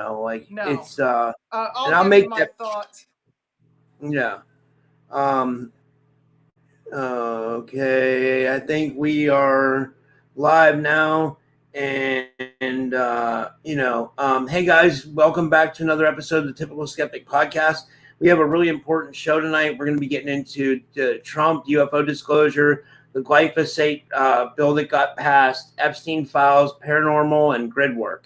like No. it's I'll and I'll give make you my that. thoughts. Yeah. Um. Okay. I think we are live now, and hey guys, welcome back to another episode of the Typical Skeptic podcast. We have a really important show tonight. We're going to be getting into the Trump UFO disclosure, the Glyphosate bill that got passed, Epstein files, Paranormal, and Gridwork.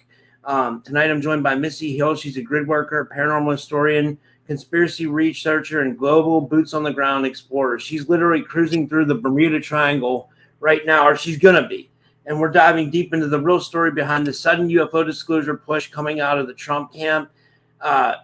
Tonight I'm joined by Missy Hill. She's a grid worker, paranormal historian, conspiracy researcher, and global boots on the ground explorer. She's literally cruising through the Bermuda Triangle right now, or she's going to be. And we're diving deep into the real story behind the sudden UFO disclosure push coming out of the Trump camp,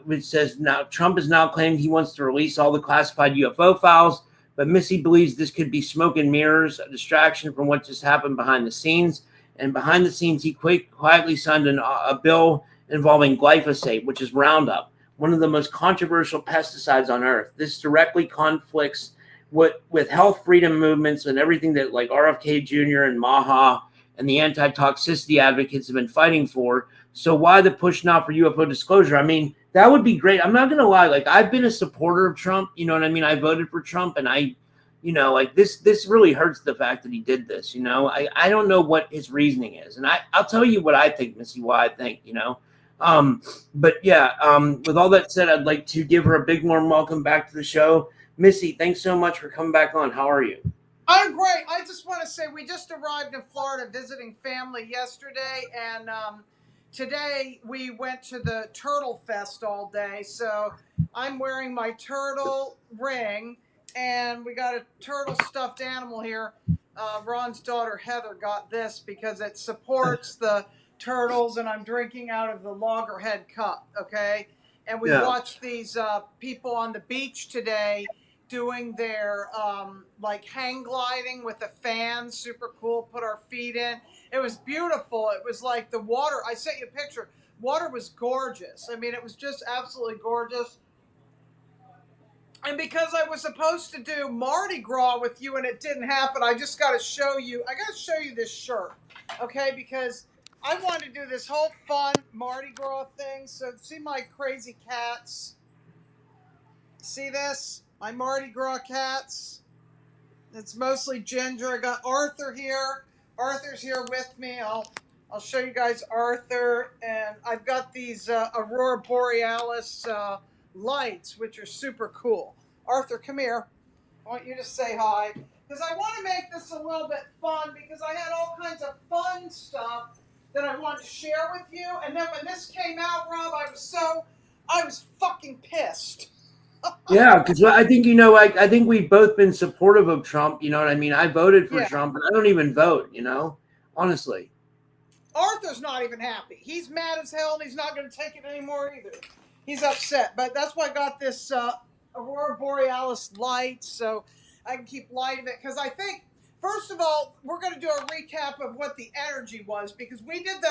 which says now Trump has now claimed he wants to release all the classified UFO files, but Missy believes this could be smoke and mirrors, a distraction from what just happened behind the scenes. And behind the scenes, he quietly signed a bill involving glyphosate, which is Roundup, one of the most controversial pesticides on earth. This directly conflicts with health freedom movements and everything that like RFK Jr. and MAHA and the anti-toxicity advocates have been fighting for. So why the push now for UFO disclosure? I mean, that would be great. I'm not going to lie. Like, I've been a supporter of Trump. You know what I mean? I voted for Trump, and like this really hurts the fact that he did this. I don't know what his reasoning is. And I'll tell you what I think, Missy, why I think, but yeah, with all that said, I'd like to give her a big warm welcome back to the show. Missy, thanks so much for coming back on. How are you? I'm great. I just want to say we just arrived in Florida visiting family yesterday, and today we went to the Turtle Fest all day. So I'm wearing my turtle ring, and we got a turtle stuffed animal here. Ron's daughter Heather got this because it supports the turtles, and I'm drinking out of the loggerhead cup. Okay, and we watched these people on the beach today doing their like hang gliding with a fan. Super cool. Put our feet in. It was beautiful. It was like the water. I sent you a picture. Water was gorgeous. I mean, it was just absolutely gorgeous. And because I was supposed to do Mardi Gras with you and it didn't happen, I just got to show you. I got to show you this shirt, okay? Because I wanted to do this whole fun Mardi Gras thing. So see my crazy cats. See this? My Mardi Gras cats. It's mostly ginger. I got Arthur here. Arthur's here with me. I'll show you guys Arthur. And I've got these Aurora Borealis lights, which are super cool. Arthur, come here. I want you to say hi. Because I want to make this a little bit fun, because I had all kinds of fun stuff that I wanted to share with you. And then when this came out, Rob, I was fucking pissed. Yeah, because I think, I think we've both been supportive of Trump. You know what I mean? I voted for Trump, and I don't even vote, honestly. Arthur's not even happy. He's mad as hell, and he's not going to take it anymore either. He's upset. But that's why I got this Aurora Borealis light, so I can keep lighting it. Because I think, first of all, we're going to do a recap of what the energy was, because we did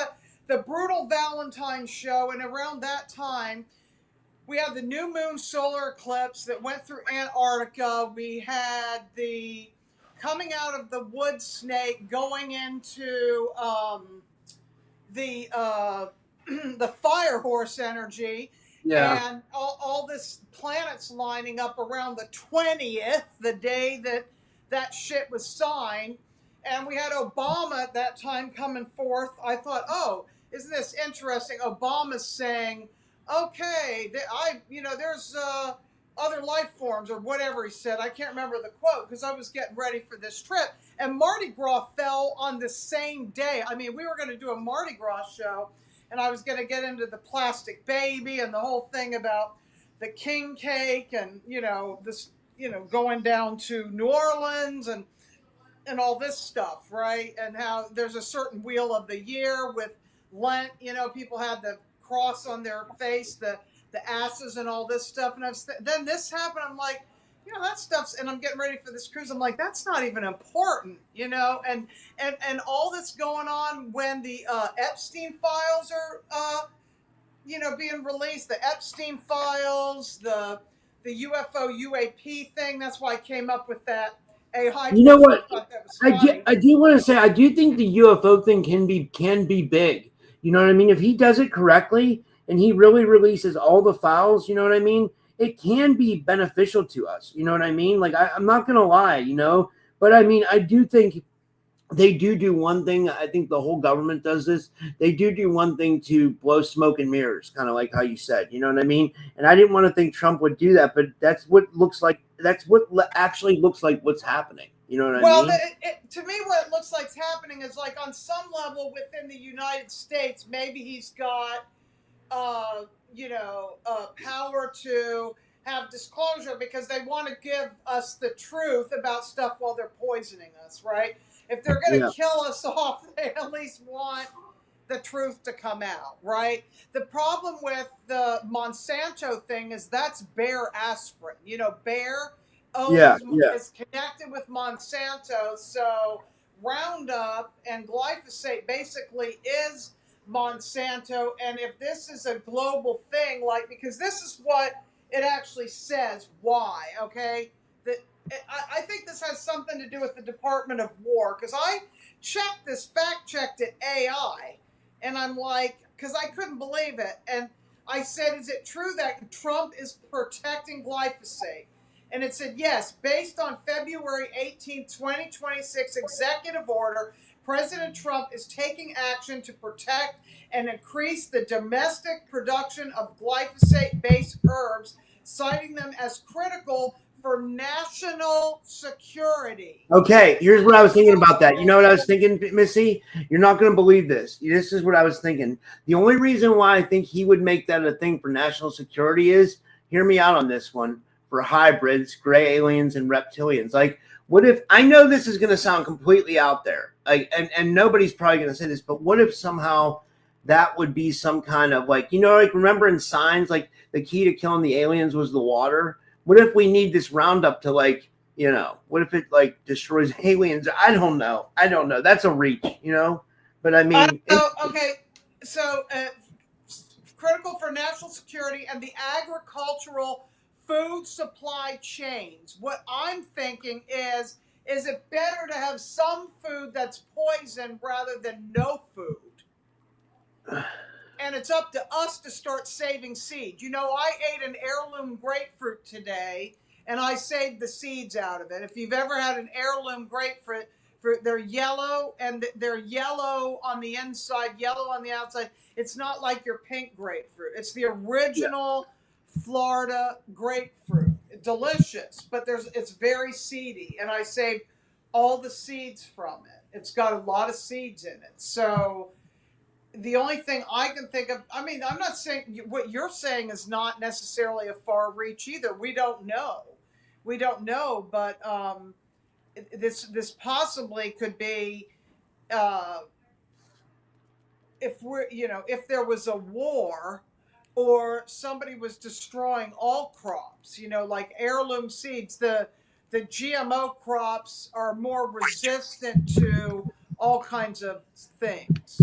the Brutal Valentine show, and around that time, we had the new moon solar eclipse that went through Antarctica. We had the coming out of the wood snake going into the fire horse energy. Yeah. And all this planets lining up around the 20th, the day that shit was signed. And we had Obama at that time coming forth. I thought, oh, isn't this interesting? Obama's saying, okay, there's other life forms, or whatever he said. I can't remember the quote, because I was getting ready for this trip. And Mardi Gras fell on the same day. I mean, we were going to do a Mardi Gras show, and I was going to get into the plastic baby and the whole thing about the king cake and, going down to New Orleans and all this stuff, right? And how there's a certain wheel of the year with Lent, people had the cross on their face, the ashes and all this stuff. And then this happened. I'm like, that stuff's, and I'm getting ready for this cruise. I'm like, that's not even important, and all this going on when the Epstein files are, being released, the Epstein files, the UFO UAP thing. That's why I came up with that. You know what? I do want to say, I do think the UFO thing can be big. You know what I mean? If he does it correctly, and he really releases all the files, you know what I mean? It can be beneficial to us, you know what I mean? Like I'm not gonna lie, you know, but I mean I do think they do one thing. I think the whole government does this. They do one thing to blow smoke and mirrors, kind of like how you said. You know what I mean? And I didn't want to think Trump would do that, but that's what looks like. That's what actually looks like what's happening. You know what I Well, mean? to me, what it looks like is happening is like on some level within the United States, maybe he's got uh, power to have disclosure because they want to give us the truth about stuff while they're poisoning us, right? If they're going to Yeah. kill us off, they at least want the truth to come out, right? The problem with the Monsanto thing is that's Bayer aspirin. You know, Bayer Yeah. owns Yeah. is connected with Monsanto, so Roundup and glyphosate basically is Monsanto. And if this is a global thing, like because this is what it actually says, why? Okay, that I think this has something to do with the Department of War because I checked this, fact checked it AI, and I'm like, because I couldn't believe it, and I said, is it true that Trump is protecting glyphosate? And it said, yes, based on February 18, 2026 executive order, President Trump is taking action to protect and increase the domestic production of glyphosate-based herbs, citing them as critical for national security. Okay, here's what I was thinking about that. You know what I was thinking, Missy? You're not going to believe this. This is what I was thinking. The only reason why I think he would make that a thing for national security is, hear me out on this one, for hybrids, gray aliens, and reptilians. Like, what if, I know this is going to sound completely out there, like, and nobody's probably going to say this, but what if somehow that would be some kind of like, you know, like remember in Signs, like the key to killing the aliens was the water? What if we need this Roundup to like, you know, what if it like destroys aliens? I don't know. That's a reach, you know. But I mean, Okay, so critical for national security and the agricultural food supply chains. What I'm thinking is it better to have some food that's poison rather than no food? And it's up to us to start saving seeds. You know, I ate an heirloom grapefruit today and I saved the seeds out of it. If you've ever had an heirloom grapefruit, they're yellow and they're yellow on the inside, yellow on the outside. It's not like your pink grapefruit. It's the yeah, original Florida grapefruit. Delicious, but it's very seedy. And I saved all the seeds from it. It's got a lot of seeds in it. So the only thing I can think of, I mean, I'm not saying what you're saying is not necessarily a far reach either. We don't know. We don't know, but this possibly could be uh, if there was a war or somebody was destroying all crops, like heirloom seeds, the GMO crops are more resistant to all kinds of things.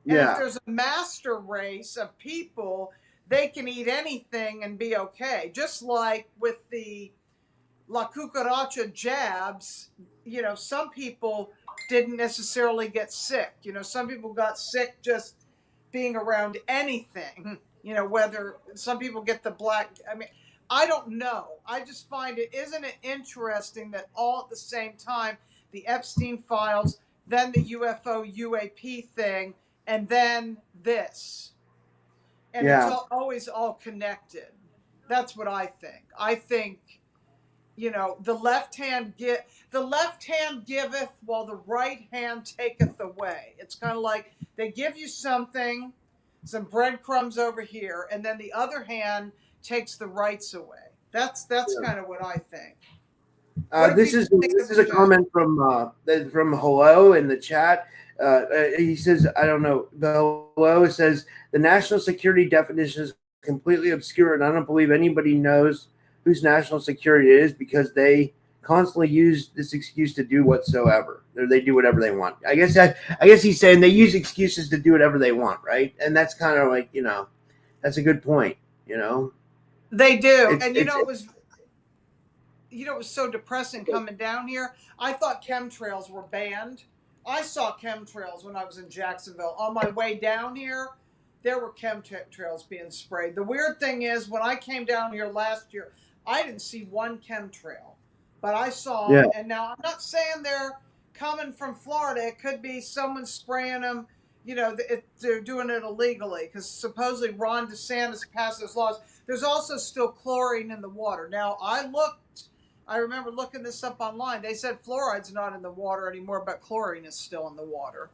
And if yeah, there's a master race of people, they can eat anything and be okay. Just like with the La Cucaracha jabs, some people didn't necessarily get sick. Some people got sick just being around anything, whether some people get the black. I mean, I don't know. I just find isn't it interesting that all at the same time, the Epstein files, then the UFO UAP thing, and then this. And it's yeah. always all connected. That's what I think. I think the left hand giveth while the right hand taketh away. It's kind of like they give you something, some breadcrumbs over here, and then the other hand takes the rights away. That's Yeah. kind of what I think. What do This people is think this of is the a chat? comment from Hello in the chat. He says, I don't know. The Hello says the national security definition is completely obscure, and I don't believe anybody knows whose national security it is because they constantly use this excuse to do whatsoever. Or they do whatever they want. I guess he's saying they use excuses to do whatever they want, right? And that's kind of like, that's a good point. They do, It's and it's it was so depressing coming down here. I thought chemtrails were banned. I saw chemtrails when I was in Jacksonville. On my way down here, there were chemtrails being sprayed. The weird thing is, when I came down here last year, I didn't see one chemtrail, but I saw Yeah. them. And now I'm not saying they're coming from Florida. It could be someone spraying them. You know, they're doing it illegally because supposedly Ron DeSantis passed those laws. There's also still chlorine in the water. Now, I remember looking this up online. They said fluoride's not in the water anymore, but chlorine is still in the water.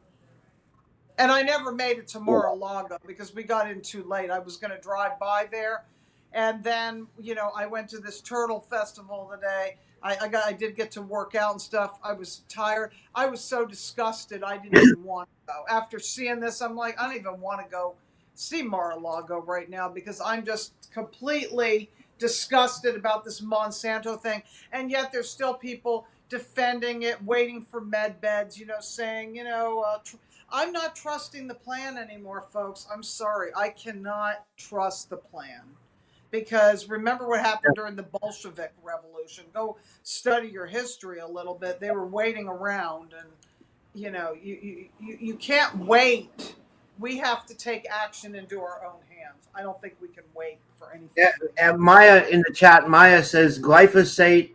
And I never made it to Yeah. Mar-a-Lago because we got in too late. I was going to drive by there, and then I went to this turtle festival today. I did get to work out and stuff. I was tired. I was so disgusted. I didn't even want to go. After seeing this, I'm like, I don't even want to go see Mar-a-Lago right now because I'm just completely disgusted about this Monsanto thing. And yet there's still people defending it, waiting for med beds, saying, I'm not trusting the plan anymore, folks. I'm sorry. I cannot trust the plan. Because remember what happened during the Bolshevik Revolution. Go study your history a little bit. They were waiting around, and you can't wait. We have to take action into our own hands. I don't think we can wait for anything. Yeah, and Maya in the chat, Maya says Maya says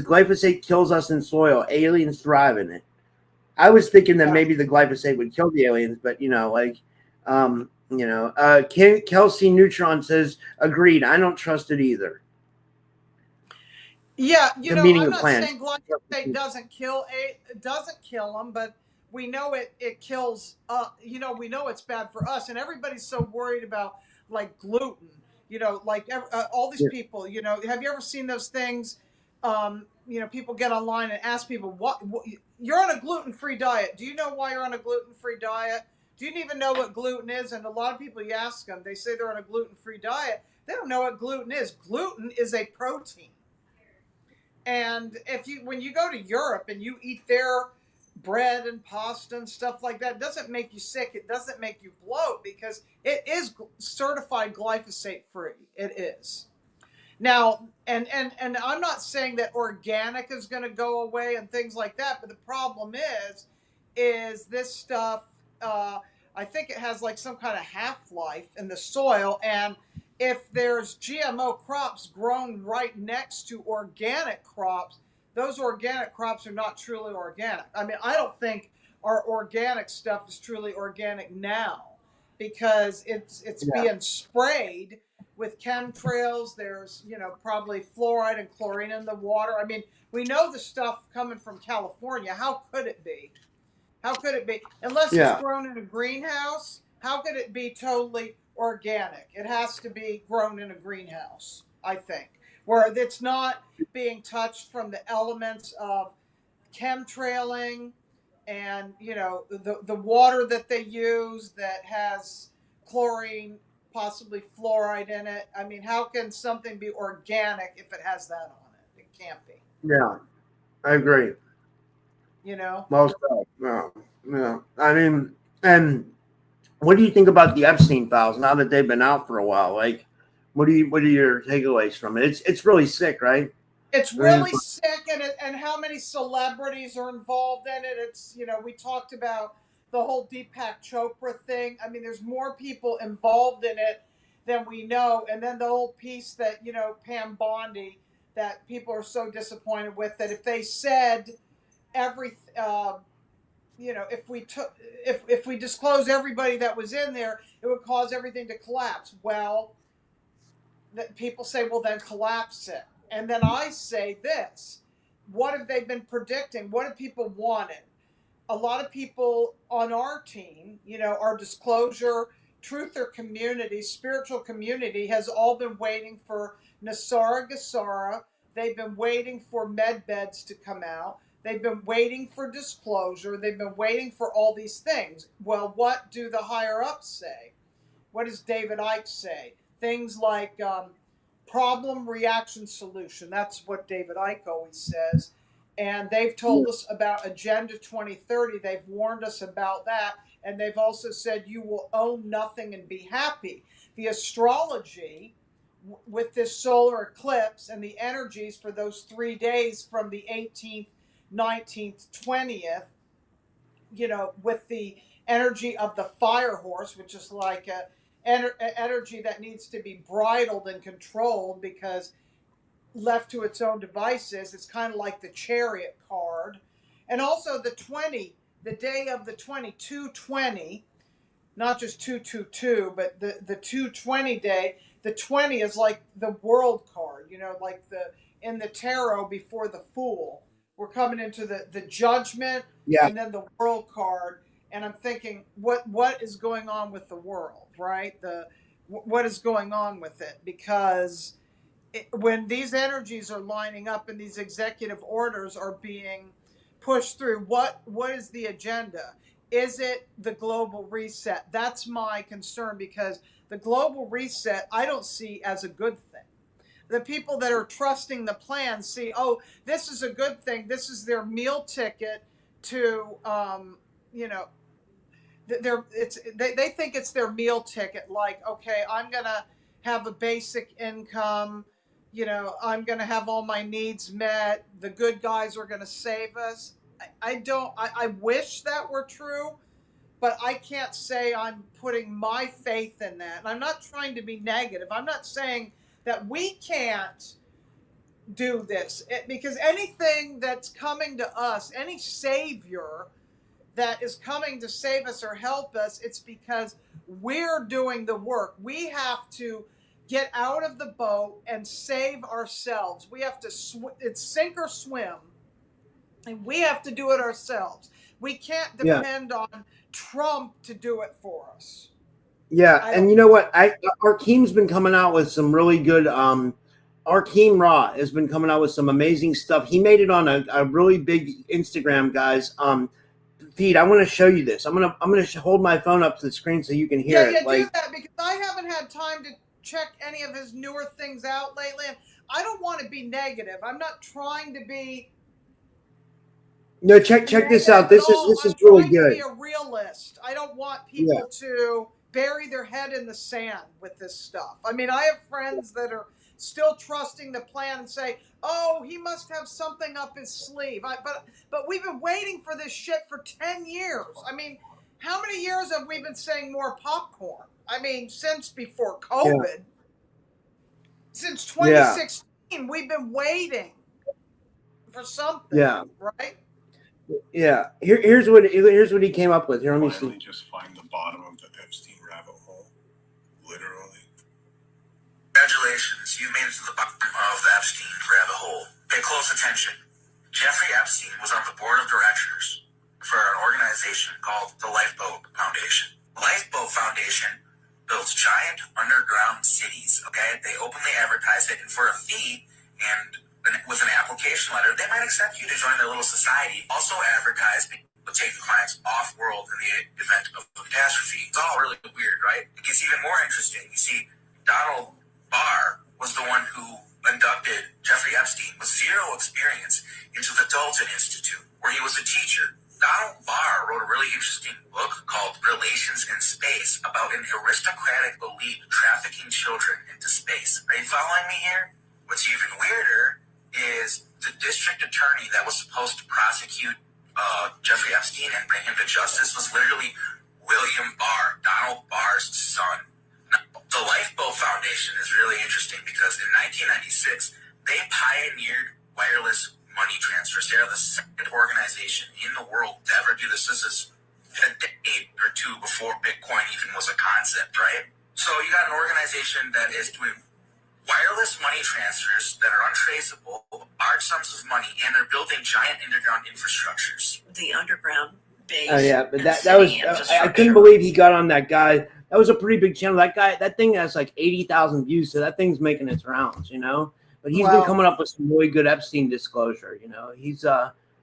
glyphosate kills us in soil. Aliens thrive in it. I was thinking that maybe the glyphosate would kill the aliens, but Kelsey Neutron says agreed. I don't trust it either. Yeah, I'm not plan. saying glyphosate doesn't kill them, but we know it kills. We know it's bad for us, and everybody's so worried about like gluten. All these people. Have you ever seen those things? People get online and ask people, what you're on a gluten-free diet. Do you know why you're on a gluten-free diet? Do you even know what gluten is? And a lot of people, you ask them, they say they're on a gluten-free diet. They don't know what gluten is. Gluten is a protein. And when you go to Europe and you eat their bread and pasta and stuff like that, it doesn't make you sick. It doesn't make you bloat because it is certified glyphosate free. It is. Now, and I'm not saying that organic is going to go away and things like that, but the problem is this stuff. I think it has like some kind of half-life in the soil, and if there's GMO crops grown right next to organic crops, those organic crops are not truly organic. I mean, I don't think our organic stuff is truly organic now because it's being sprayed with chemtrails. There's probably fluoride and chlorine in the water. I mean, we know the stuff coming from California. How could it be? How could it be? Unless it's grown in a greenhouse, how could it be totally organic? It has to be grown in a greenhouse, I think, where it's not being touched from the elements of chemtrailing and the water that they use that has chlorine, possibly fluoride in it. I mean, how can something be organic if it has that on it? It can't be. Yeah, I agree. Most of yeah. I mean, and what do you think about the Epstein files now that they've been out for a while? Like, what are your takeaways from it? It's really sick, right? It's really sick, and how many celebrities are involved in it. It's we talked about the whole Deepak Chopra thing. I mean, there's more people involved in it than we know, and then the whole piece that Pam Bondi, that people are so disappointed with, that if they said every if we disclose everybody that was in there, it would cause everything to collapse. Well, that people say, well, then collapse it. And then I say this: what have they been predicting? What have people wanted? A lot of people on our team, our disclosure, truther community, spiritual community, has all been waiting for Nasara Gasara. They've been waiting for med beds to come out. They've been waiting for disclosure. They've been waiting for all these things. Well, what do the higher ups say? What does David Icke say? Things like problem, reaction, solution. That's what David Icke always says. And they've told us about Agenda 2030. They've warned us about that. And they've also said you will own nothing and be happy. The astrology with this solar eclipse and the energies for those 3 days from the 18th, 19th, 20th, with the energy of the fire horse, which is like a energy that needs to be bridled and controlled, because left to its own devices, it's kind of like the chariot card. And also the 20, the day of the 220, not just 222, but the 220 day. The 20 is like the world card, like the in the tarot before the fool. We're coming into the judgment, Yeah. and then the world card. And I'm thinking, what is going on with the world, right? What is going on with it? Because when these energies are lining up and these executive orders are being pushed through, what is the agenda? Is it the global reset? That's my concern, because the global reset I don't see as a good thing. The people that are trusting the plan see, oh, this is a good thing. This is their meal ticket to, you know, they think it's their meal ticket. Like, okay, I'm gonna have a basic income. I'm gonna have all my needs met. The good guys are gonna save us. I don't. I wish that were true, but I can't say I'm putting my faith in that. And I'm not trying to be negative. I'm not saying that we can't do this, because anything that's coming to us, any savior that is coming to save us or help us, it's because we're doing the work. We have to get out of the boat and save ourselves. We have to it's sink or swim, and we have to do it ourselves. We can't Yeah. depend on Trump to do it for us. Yeah, I and don't. you know what? Our team's been coming out with some really good. Our team Raw has been coming out with some amazing stuff. He made it on a really big Instagram, guys. Feed. I want to show you this. I'm gonna hold my phone up to the screen so you can hear Yeah, it. yeah, do Like, that, because I haven't had time to check any of his newer things out lately. And I don't want to be negative. I'm not trying to be no, check this negative out. at This is all. this is I'm really trying to be good. a realist. I don't want Yeah, people to bury their head in the sand with this stuff. I mean, I have friends that are still trusting the plan and say, "Oh, he must have something up his sleeve." But we've been waiting for this shit for 10 years. I mean, how many years have we been saying more popcorn? I mean, since before yeah, COVID, since yeah, 2016, we've been waiting for something, yeah, right? yeah. Here's what he came up with. Here, let me Finally see. just find the bottom of the Epstein rabbit hole. Literally. Congratulations, you made it to the bottom of the Epstein rabbit hole. Pay close attention. Jeffrey Epstein was on the board of directors for an organization called the Lifeboat Foundation. The Lifeboat Foundation builds giant underground cities, okay? They openly advertise it, and for a fee and with an application letter, they might accept you to join their little society. Also advertise to take the clients off-world in the event of a catastrophe. It's all really weird, right? It gets even more interesting. You see, Donald Barr was the one who inducted Jeffrey Epstein with zero experience into the Dalton Institute, where he was a teacher. Donald Barr wrote a really interesting book called Relations in Space about an aristocratic elite trafficking children into space. Are you following me here? What's even weirder is the district attorney that was supposed to prosecute Jeffrey Epstein and bring him to justice was literally William Barr, Donald Barr's son. The Lifeboat Foundation is really interesting because in 1996, they pioneered wireless money transfers. They're the second organization in the world to ever do this. This is a decade or two before Bitcoin even was a concept, right? So you got an organization that is doing wireless money transfers that are untraceable, large sums of money, and they're building giant underground infrastructures. The underground base. Oh yeah, but that was I couldn't believe he got on that guy. That was a pretty big channel. That thing has like 80,000 views, so that thing's making its rounds, But he's been coming up with some really good Epstein disclosure, He's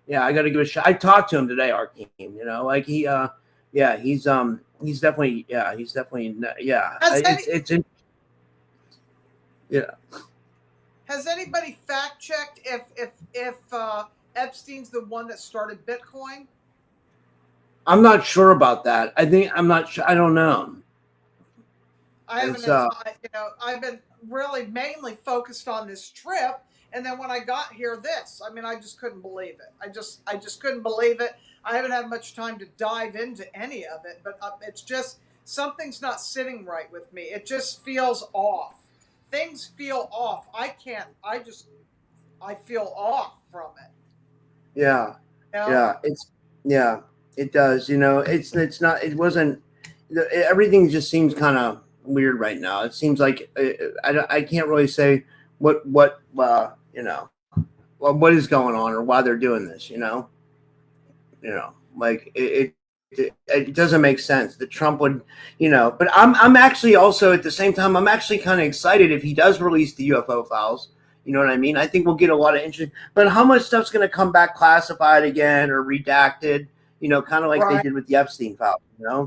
yeah, I got to give a shot. I talked to him today, Arkeem, like yeah, he's definitely yeah, it's yeah. Has anybody fact checked if Epstein's the one that started Bitcoin? I'm not sure about that. I'm not sure. I don't know. I haven't. I've been really mainly focused on this trip, and then when I got here, I just couldn't believe it. I just couldn't believe it. I haven't had much time to dive into any of it, but it's just something's not sitting right with me. It just feels off. Things feel off. I feel off from it. Yeah. You know? Yeah. Yeah, it does. It's not, it wasn't, everything just seems kind of weird right now. It seems like I can't really say what, what is going on or why they're doing this, like it doesn't make sense that Trump would, but I'm actually also at the same time, I'm actually kind of excited if he does release the UFO files. You know what I mean? I think we'll get a lot of interest, but how much stuff's going to come back classified again or redacted, kind of like they Right. did with the Epstein files, Yeah.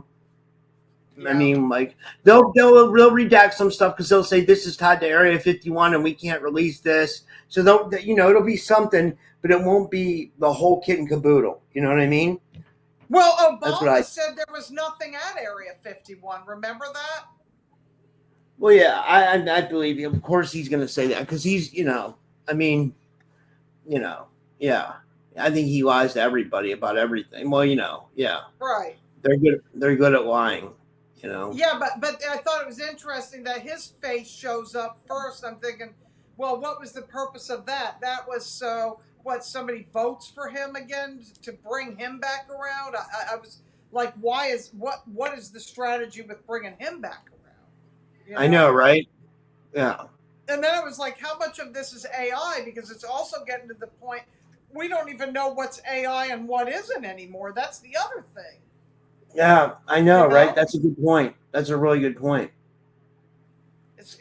I mean, like they'll redact some stuff because they'll say this is tied to Area 51 and we can't release this. So it'll be something, but it won't be the whole kit and caboodle. You know what I mean? Well, That's what Obama said there was nothing at Area 51. Remember that? Well, yeah, I believe you. Of course, he's going to say that because he's, I mean, yeah. I think he lies to everybody about everything. Well, yeah. Right. They're good. They're good at lying. Yeah, but I thought it was interesting that his face shows up first. I'm thinking, well, what was the purpose of that? That was so somebody votes for him again to bring him back around. I was like, what is the strategy with bringing him back around? I know, right? Yeah. And then I was like, how much of this is AI? Because it's also getting to the point we don't even know what's AI and what isn't anymore. That's the other thing. Yeah, I know, right? That's a good point. That's a really good point.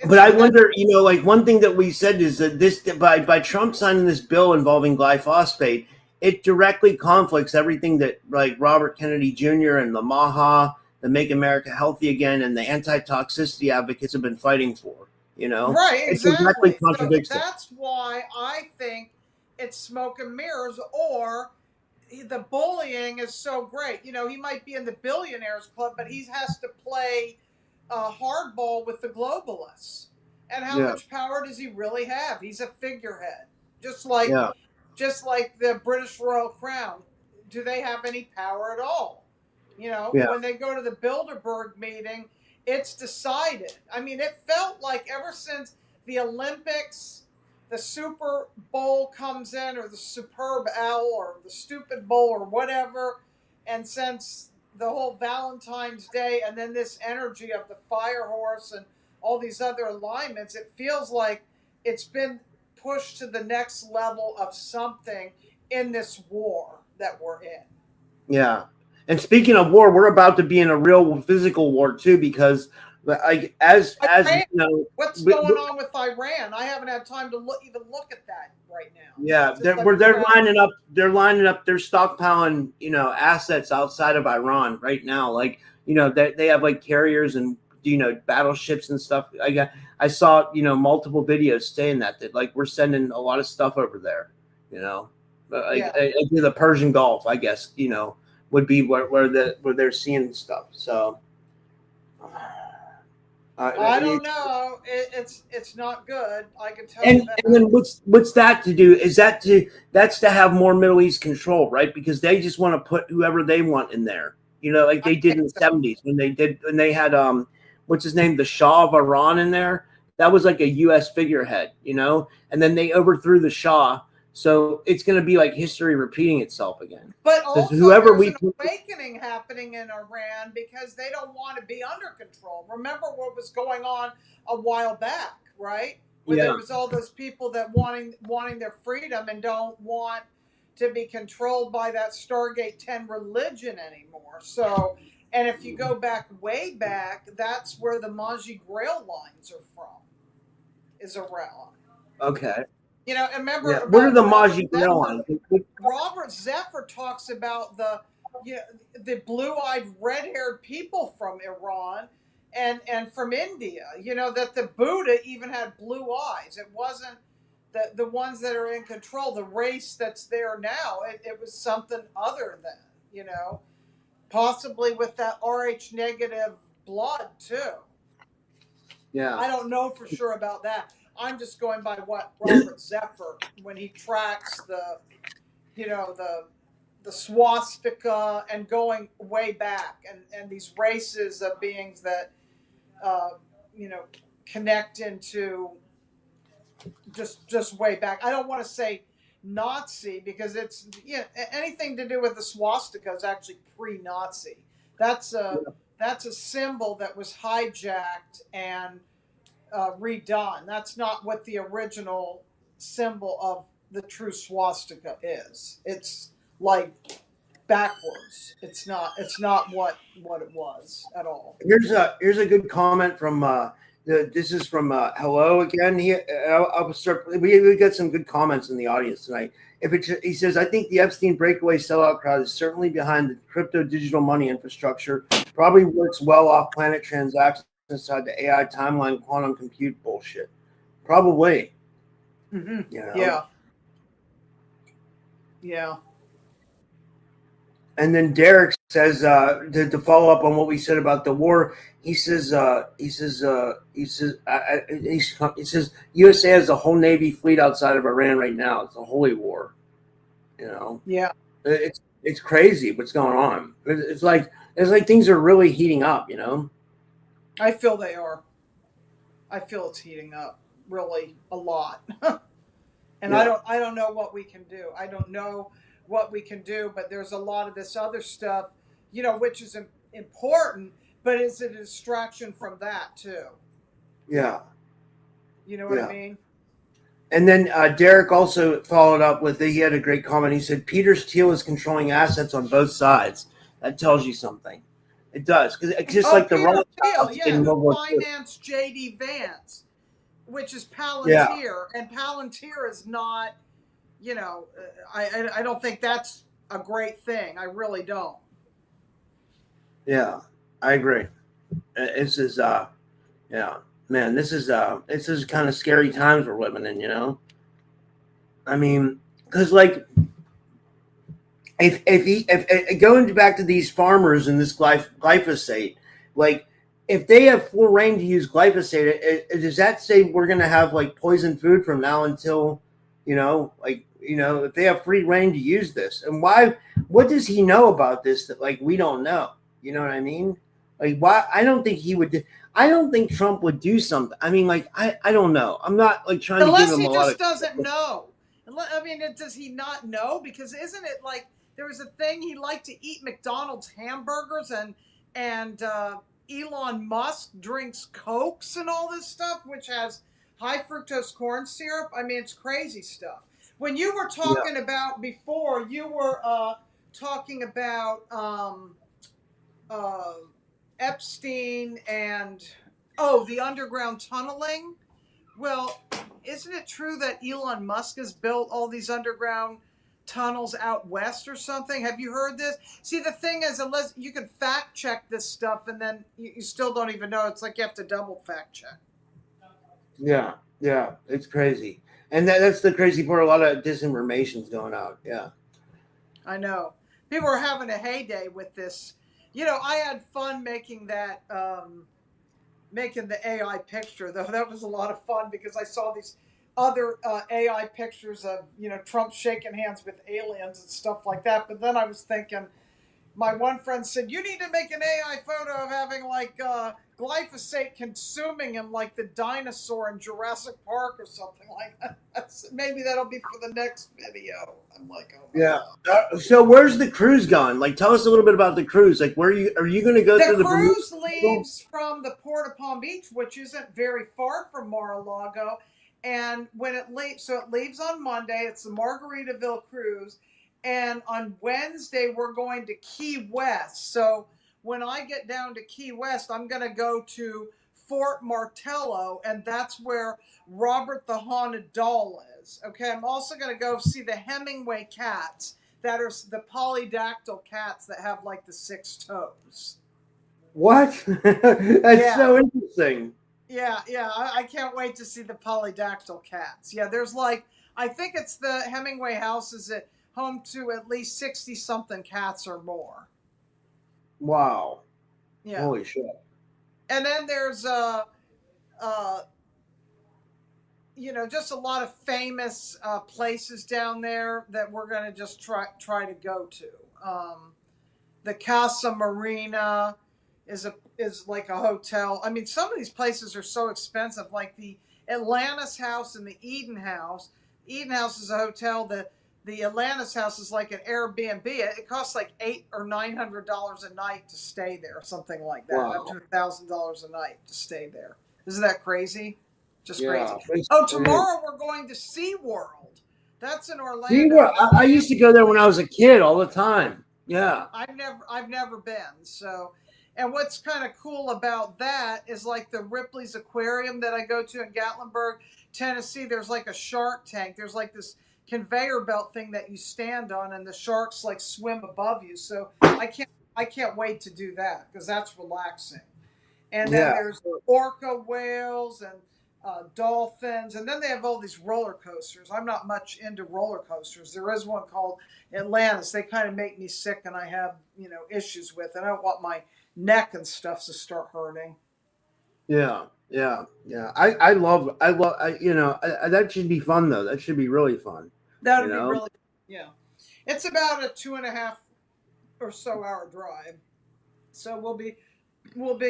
But I wonder, like one thing that we said is that this by Trump signing this bill involving glyphosate, it directly conflicts everything that like Robert Kennedy Jr. and the MAHA, the Make America Healthy Again, and the anti-toxicity advocates have been fighting for. Right, exactly. It directly contradicts so that's why I think it's smoke and mirrors, or the bullying is so great. He might be in the billionaires club, but he has to play hardball with the globalists. And how much power does he really have? He's a figurehead, just like the British Royal Crown. Do they have any power at all? When they go to the Bilderberg meeting, it's decided. I mean, it felt like ever since the Olympics, the Super Bowl comes in, or the Superb Owl, or the Stupid Bowl, or whatever, and since the whole Valentine's Day, and then this energy of the fire horse and all these other alignments, it feels like it's been pushed to the next level of something in this war that we're in. Yeah. And speaking of war, we're about to be in a real physical war too, because as what's going on with Iran? I haven't had time to even look at that right now. Yeah, they're lining up. They're lining up. They're stockpiling, assets outside of Iran right now. Like, they have like carriers and battleships and stuff. I saw multiple videos saying that like we're sending a lot of stuff over there. The Persian Gulf, I guess. Would be where they're seeing stuff. So I don't know. It's not good. I can tell you that. And then what's that to do? That's to have more Middle East control, right? Because they just want to put whoever they want in there. Like they did in the 70s when they had what's his name, the Shah of Iran in there. That was like a U.S. figurehead, and then they overthrew the Shah. So it's going to be like history repeating itself again. But also, there's an awakening happening in Iran because they don't want to be under control. Remember what was going on a while back, right? Where there was all those people that wanting their freedom and don't want to be controlled by that Stargate 10 religion anymore. So, and if you go way back, that's where the Maji Grail lines are from, is Iran. Okay. Remember what are the Maji Grail lines? Robert Zephyr talks about the blue-eyed, red-haired people from Iran and from India. That the Buddha even had blue eyes. It wasn't the ones that are in control, the race that's there now. It was something other than, possibly with that Rh negative blood too. Yeah. I don't know for sure about that. I'm just going by what Robert Zephyr, when he tracks the swastika and going way back, and these races of beings that you know, connect into just way back. I don't want to say Nazi because it's, you know, anything to do with the swastika is actually pre-Nazi. That's a symbol that was hijacked and redone. That's not what the original symbol of the true swastika is. It's like backwards. It's not. It's not what it was at all. Here's a good comment from this is from hello again. I'll start. We got some good comments in the audience tonight. He says, I think the Epstein breakaway sellout crowd is certainly behind the crypto digital money infrastructure. Probably works well off planet transactions inside the AI timeline quantum compute bullshit. Probably. Mm-hmm. You know? Yeah. Yeah. And then Derek says to follow up on what we said about the war. He says USA has a whole Navy fleet outside of Iran right now. It's a holy war. You know. Yeah. It's crazy what's going on. It's like things are really heating up. You know. I feel they are. I feel it's heating up really a lot. And Yeah. I don't know what we can do. I don't know what we can do, but there's a lot of this other stuff, you know, which is important, but is it a distraction from that too? Yeah. You know what I mean? And then Derek also followed up with he had a great comment. He said Peter Thiel is controlling assets on both sides. That tells you something. It does, because it's just like the Peter Thiel, Rothschilds yeah, in World who War II. financed J.D. Vance, which is Palantir, Yeah. and Palantir is not, you know, I don't think that's a great thing. I really don't. Yeah, I agree. This is yeah, man, this is kind of scary times we're living in, you know. I mean, because like if going back to these farmers and this glyphosate, like if they have full reign to use glyphosate, does that say we're going to have like poison food from now until, you know, like, you know, if they have free reign to use this? And why? What does he know about this that like we don't know? You know what I mean? Like, why? I don't think he would. I don't think Trump would do something. I mean, like, I don't know. I'm not like trying to give Unless him he a lot just of. doesn't know. I mean, does he not know? Because isn't it like there was a thing he liked to eat McDonald's hamburgers, and Elon Musk drinks Cokes and all this stuff, which has high fructose corn syrup. I mean, it's crazy stuff. When you were Yeah. talking about before, you were talking about uh, Epstein and the underground tunneling. Well, isn't it true that Elon Musk has built all these underground tunnels out west or something? Have you heard this? See, the thing is, unless you can fact check this stuff and then you still don't even know, it's like you have to double fact check. Yeah, it's crazy, and that's the crazy part. A lot of disinformation's going out. Yeah, I know. People are having a heyday with this. You know, I had fun making that, making the AI picture, though. That was a lot of fun because I saw these other AI pictures of, you know, Trump shaking hands with aliens and stuff like that. But then I was thinking, my one friend said, you need to make an AI photo of having like glyphosate consuming him like the dinosaur in Jurassic Park or something like that. Maybe that'll be for the next video. I'm like, oh my yeah. God. So where's the cruise going? Like, tell us a little bit about the cruise. Like, are you going to go The through the Bermuda cruise Triangle? leaves from the Port of Palm Beach, which isn't very far from Mar-a-Lago. And when it leaves, so it leaves on Monday. It's the Margaritaville cruise. And on Wednesday, we're going to Key West. So when I get down to Key West, I'm going to go to Fort Martello, and that's where Robert the Haunted Doll is. Okay, I'm also going to go see the Hemingway cats that are the polydactyl cats that have like the 6 toes. What? That's Yeah. so interesting. Yeah, I can't wait to see the polydactyl cats. Yeah, there's like, I think it's the Hemingway house is at home to at least 60 something cats or more. Wow. Yeah. Holy shit. And then there's uh just a lot of famous places down there that we're going to just try to go to. The Casa Marina is like a hotel. I mean, some of these places are so expensive, like the Atlantis House and the Eden House. Eden House is a hotel. The Atlantis House is like an Airbnb. It costs like $800 or $900 a night to stay there, something like that, up to $1,000 a night to stay there. Isn't that crazy? Just crazy. Oh, tomorrow we're going to SeaWorld. That's in Orlando. I used to go there when I was a kid all the time. Yeah. I've never been. So, and what's kind of cool about that is like the Ripley's Aquarium that I go to in Gatlinburg, Tennessee. There's like a shark tank. There's like this conveyor belt thing that you stand on, and the sharks like swim above you. So I can't wait to do that because that's relaxing. And then there's orca whales and dolphins, and then they have all these roller coasters. I'm not much into roller coasters. There is one called Atlantis. They kind of make me sick, and I have issues with it. I don't want my neck and stuff to start hurting. Yeah. I love that should be fun though. That should be really fun. That would be really, yeah. It's about a 2.5 or so hour drive, so we'll be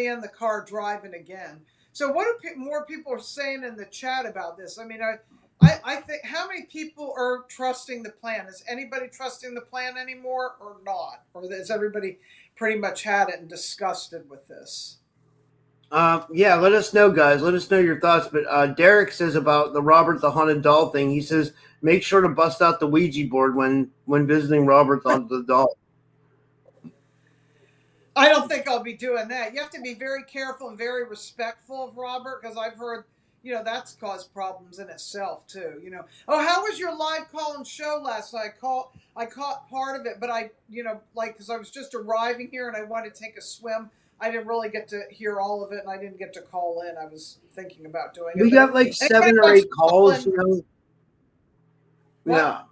in the car driving again. So what do more people are saying in the chat about this? I mean, I think, how many people are trusting the plan? Is anybody trusting the plan anymore or not? Or is everybody pretty much had it and disgusted with this? Yeah, let us know, guys. Let us know your thoughts. But Derek says about the Robert the Haunted Doll thing, he says, make sure to bust out the Ouija board when visiting Robert the Doll. I don't think I'll be doing that. You have to be very careful and very respectful of Robert, because I've heard, that's caused problems in itself too. Oh, how was your live call-in show last night? I caught part of it, but because I was just arriving here and I wanted to take a swim, I didn't really get to hear all of it, and I didn't get to call in. I was thinking about doing it. We got like 7 or 8 calls, Yeah.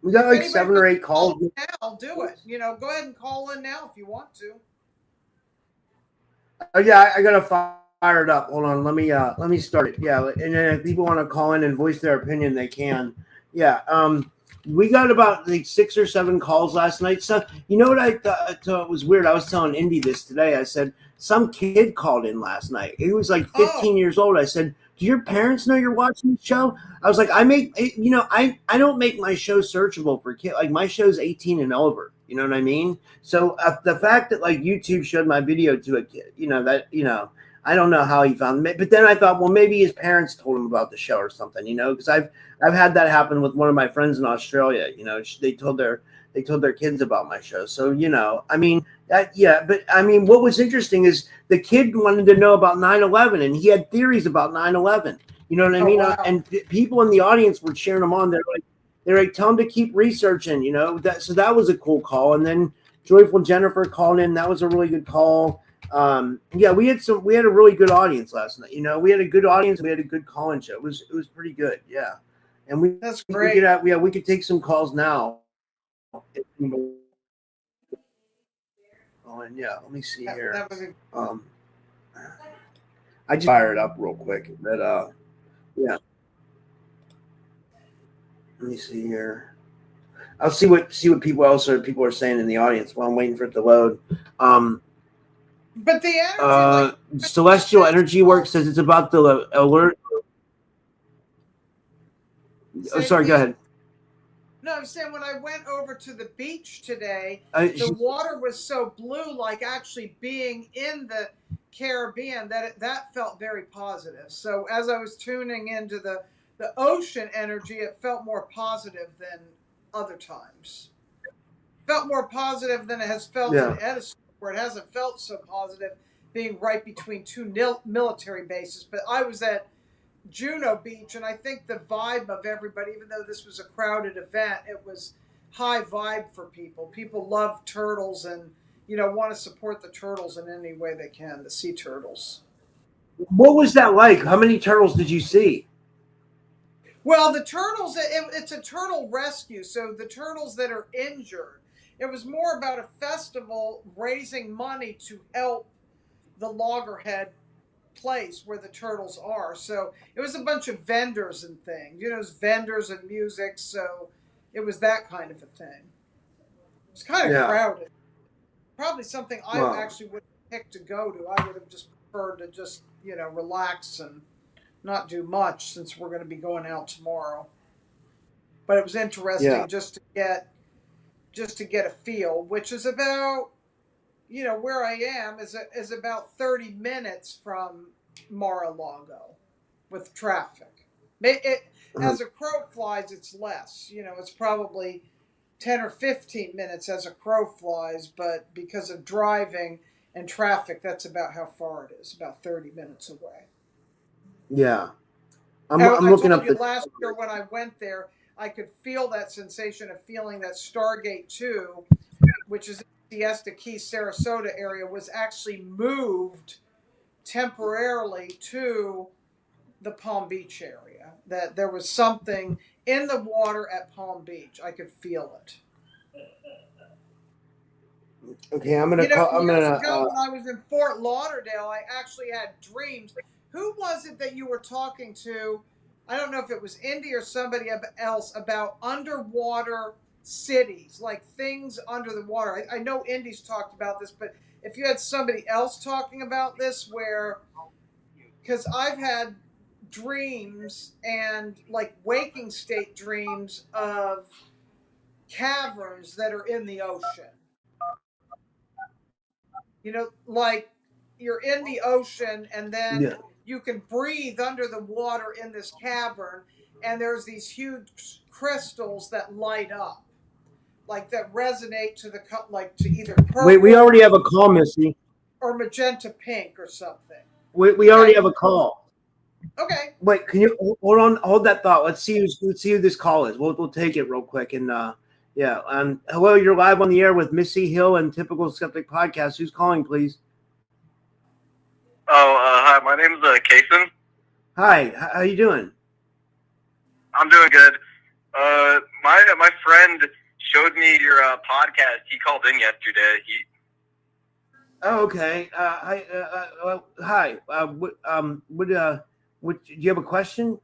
We got like 7 or 8 calls. I'll do it. Go ahead and call in now if you want to. Oh yeah, I gotta fire it up. Hold on, let me start it. Yeah, and then if people want to call in and voice their opinion, they can. Yeah. We got about like 6 or 7 calls last night. So what I thought was weird? I was telling Indy this today. I said some kid called in last night. He was like 15 years old. I said, do your parents know you're watching the show? I was like, I don't make my show searchable for kids. Like my show's 18 and over. You know what I mean? So the fact that like YouTube showed my video to a kid, I don't know how he found it. But then I thought, well, maybe his parents told him about the show or something, because I've had that happen with one of my friends in Australia. They told their kids about my show. So, I mean, but I mean, what was interesting is the kid wanted to know about 9/11 and he had theories about 9/11. You know what I mean? Wow. And people in the audience were cheering him on. They're like, tell him to keep researching, so that was a cool call. And then Joyful Jennifer called in. That was a really good call. We had a really good audience last night. We had a good audience. We had a good call-in show. It was pretty good. Yeah. And that's great. We could take some calls now. Oh, and yeah, let me see here. I just fired it up real quick, but yeah. Let me see here. I'll see what people are saying in the audience while I'm waiting for it to load. But the energy, Celestial Energy Work says it's about the alert. Oh, sorry. Go ahead. No, I'm saying when I went over to the beach today, the water was so blue, like actually being in the Caribbean, that felt very positive. So as I was tuning into the ocean energy, it felt more positive than other times. Felt more positive than it has felt in Edison, where it hasn't felt so positive, being right between 2 military bases. But I was at Juno Beach, and I think the vibe of everybody, even though this was a crowded event, it was high vibe for people. People love turtles and want to support the turtles in any way they can, the sea turtles. What was that like? How many turtles did you see? Well, the turtles, it's a turtle rescue, so the turtles that are injured. It was more about a festival raising money to help the loggerhead place where the turtles are. So it was a bunch of vendors and things, it was vendors and music. So it was that kind of a thing. It was kind of Yeah. crowded. Probably something I Well, actually would have picked to go to. I would have just preferred to just, relax and not do much since we're going to be going out tomorrow. But it was yeah. interesting just to get a feel, which is about, where I am is about 30 minutes from Mar-a-Lago with traffic. As a crow flies, it's less. It's probably 10 or 15 minutes as a crow flies, but because of driving and traffic, that's about how far it is, about 30 minutes away. Yeah. I I'm looking told up you the. last year when I went there, I could feel that sensation of feeling that Stargate 2, which is in the Siesta Key, Sarasota area, was actually moved temporarily to the Palm Beach area. That there was something in the water at Palm Beach. I could feel it. Okay, I'm gonna call. I'm Years gonna. ago when I was in Fort Lauderdale, I actually had dreams. Who was it that you were talking to? I don't know if it was Indy or somebody else about underwater cities, like things under the water. I know Indy's talked about this, but if you had somebody else talking about this, because I've had dreams and like waking state dreams of caverns that are in the ocean. Like you're in the ocean and then Yeah. you can breathe under the water in this cavern, and there's these huge crystals that light up, like that resonate to to either Wait, we purple already have a call, Missy. or magenta pink or something. We already Okay. have a call. Okay. Wait, can you hold that thought? Let's see who this call is. We'll take it real quick and yeah. Hello, you're live on the air with Missy Hill and Typical Skeptic Podcast. Who's calling, please? Oh, hi. My name's Kason. Hi, how you doing? I'm doing good. My friend showed me your podcast. He called in yesterday. Oh, okay. Hi. Do you have a question?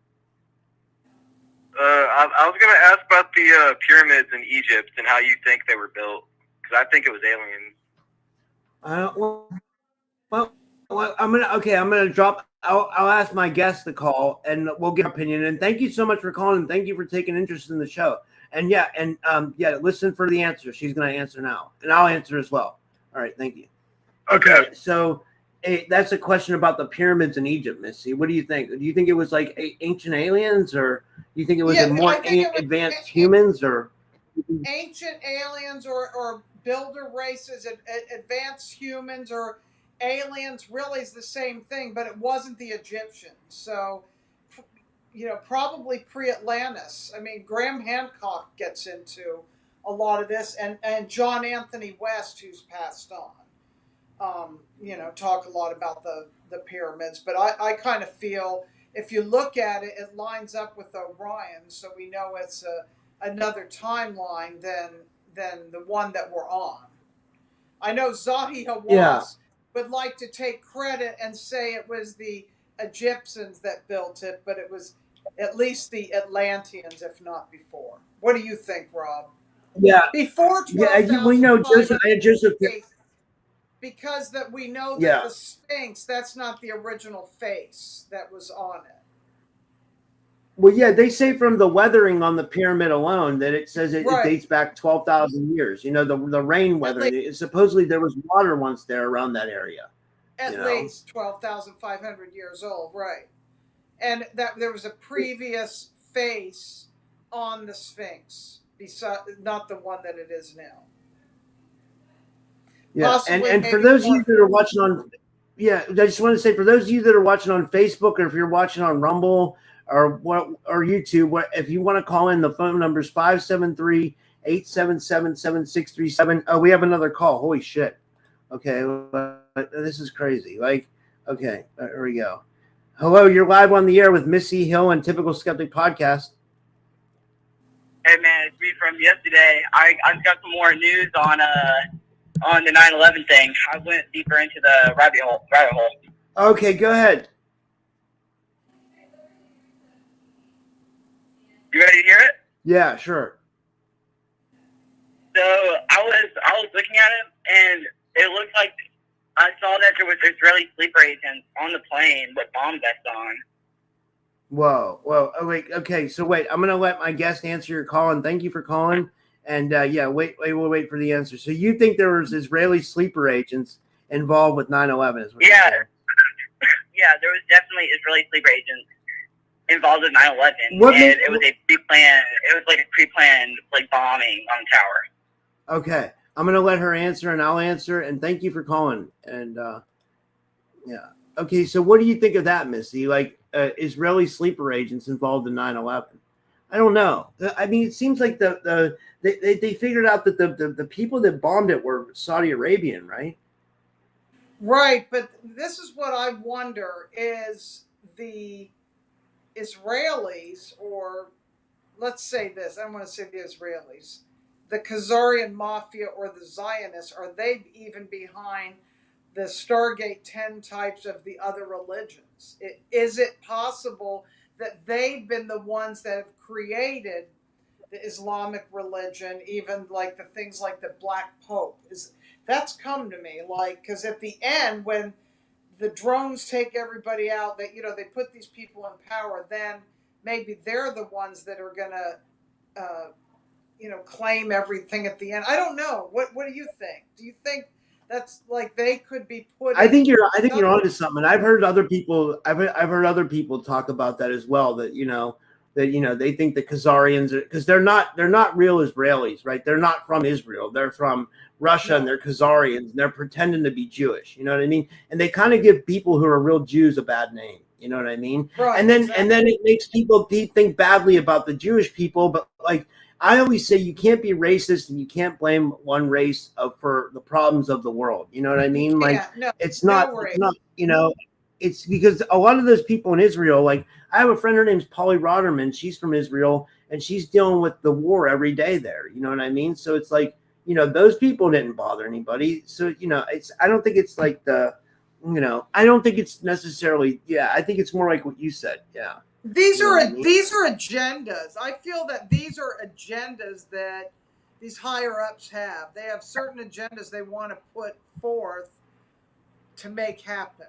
I was gonna ask about the pyramids in Egypt and how you think they were built, because I think it was aliens. Well, I'm gonna drop. I'll ask my guest to call, and we'll get her opinion. And thank you so much for calling. And thank you for taking interest in the show. And yeah, listen for the answer. She's gonna answer now, and I'll answer as well. All right, thank you. Okay, so that's a question about the pyramids in Egypt, Missy. What do you think? Do you think it was like ancient aliens, or do you think it was more advanced humans, or ancient aliens or builder races, advanced humans or aliens? Really is the same thing, but it wasn't the Egyptians. So, probably pre-Atlantis. I mean, Graham Hancock gets into a lot of this, and John Anthony West, who's passed on. Talk a lot about the pyramids, but I kind of feel if you look at it, it lines up with Orion, so we know it's another timeline than the one that we're on. I know Zahi Hawass would like to take credit and say it was the Egyptians that built it, but it was at least the Atlanteans, if not before. What do you think, Rob? Yeah, before 12,000. we know Joseph. Because that we know that the Sphinx, that's not the original face that was on it. Well, yeah, they say from the weathering on the pyramid alone that it says it dates back 12,000 years. The rain weathering. Supposedly there was water once there around that area. At least 12,500 years old, right? And that there was a previous face on the Sphinx, not the one that it is now. Yeah, and for those of you that are watching on, I just want to say for those of you that are watching on Facebook, or if you're watching on Rumble or YouTube, if you want to call in, the phone number is 573-877-7637. Oh, we have another call. Holy shit. Okay, this is crazy. Okay, here we go. Hello, you're live on the air with Missy Hill and Typical Skeptic Podcast. Hey man, it's me from yesterday. I've got some more news on the 9/11 thing. I went deeper into the rabbit hole. Okay, go ahead. You ready to hear it? Yeah, sure. So I was looking at it, and it looked like I saw that there was Israeli sleeper agents on the plane with bomb vests on. Whoa. Oh, wait. Okay. So wait, I'm going to let my guest answer your call, and thank you for calling. And yeah, we'll wait for the answer. So you think there was Israeli sleeper agents involved with 9/11? Is what you're saying? Yeah, there was definitely Israeli sleeper agents involved in 9/11, What and made- it was a pre-planned. It was like a pre-planned like bombing on the tower. Okay. I'm going to let her answer, and I'll answer. And thank you for calling. And yeah. Okay. So what do you think of that, Missy? Like Israeli sleeper agents involved in 9/11? I don't know. I mean, it seems like they figured out that the people that bombed it were Saudi Arabian, right? Right, but this is what I wonder is the Israelis, or let's say this, I don't want to say the Israelis, the Khazarian mafia or the Zionists, are they even behind the Stargate 10 types of the other religions? Is it possible that they've been the ones that have created the Islamic religion, even like the things like the Black Pope? That's come to me, like, because at the end, when the drones take everybody out, that they put these people in power, then maybe they're the ones that are gonna claim everything at the end. I don't know. What do you think? Do you think that's like they could be putting? I think you're onto something. I've heard other people. I've heard other people talk about that as well. That they think the Khazarians are, because they're not real Israelis, right? They're not from Israel. They're from Russia, and they're Khazarians. And they're pretending to be Jewish. You know what I mean? And they kind of give people who are real Jews a bad name. You know what I mean? Right, and then exactly. it makes people think badly about the Jewish people. But like I always say, you can't be racist and you can't blame one race for the problems of the world. You know what I mean? Like No, it's no not. worries. It's not. It's because a lot of those people in Israel, like I have a friend, her name's Polly Rotterman. She's from Israel, and she's dealing with the war every day there. You know what I mean? So it's like, those people didn't bother anybody. So, I don't think it's like I don't think it's necessarily, I think it's more like what you said. Yeah. These You know are what I mean? these are agendas. I feel that these are agendas that these higher ups have. They have certain agendas they want to put forth to make happen.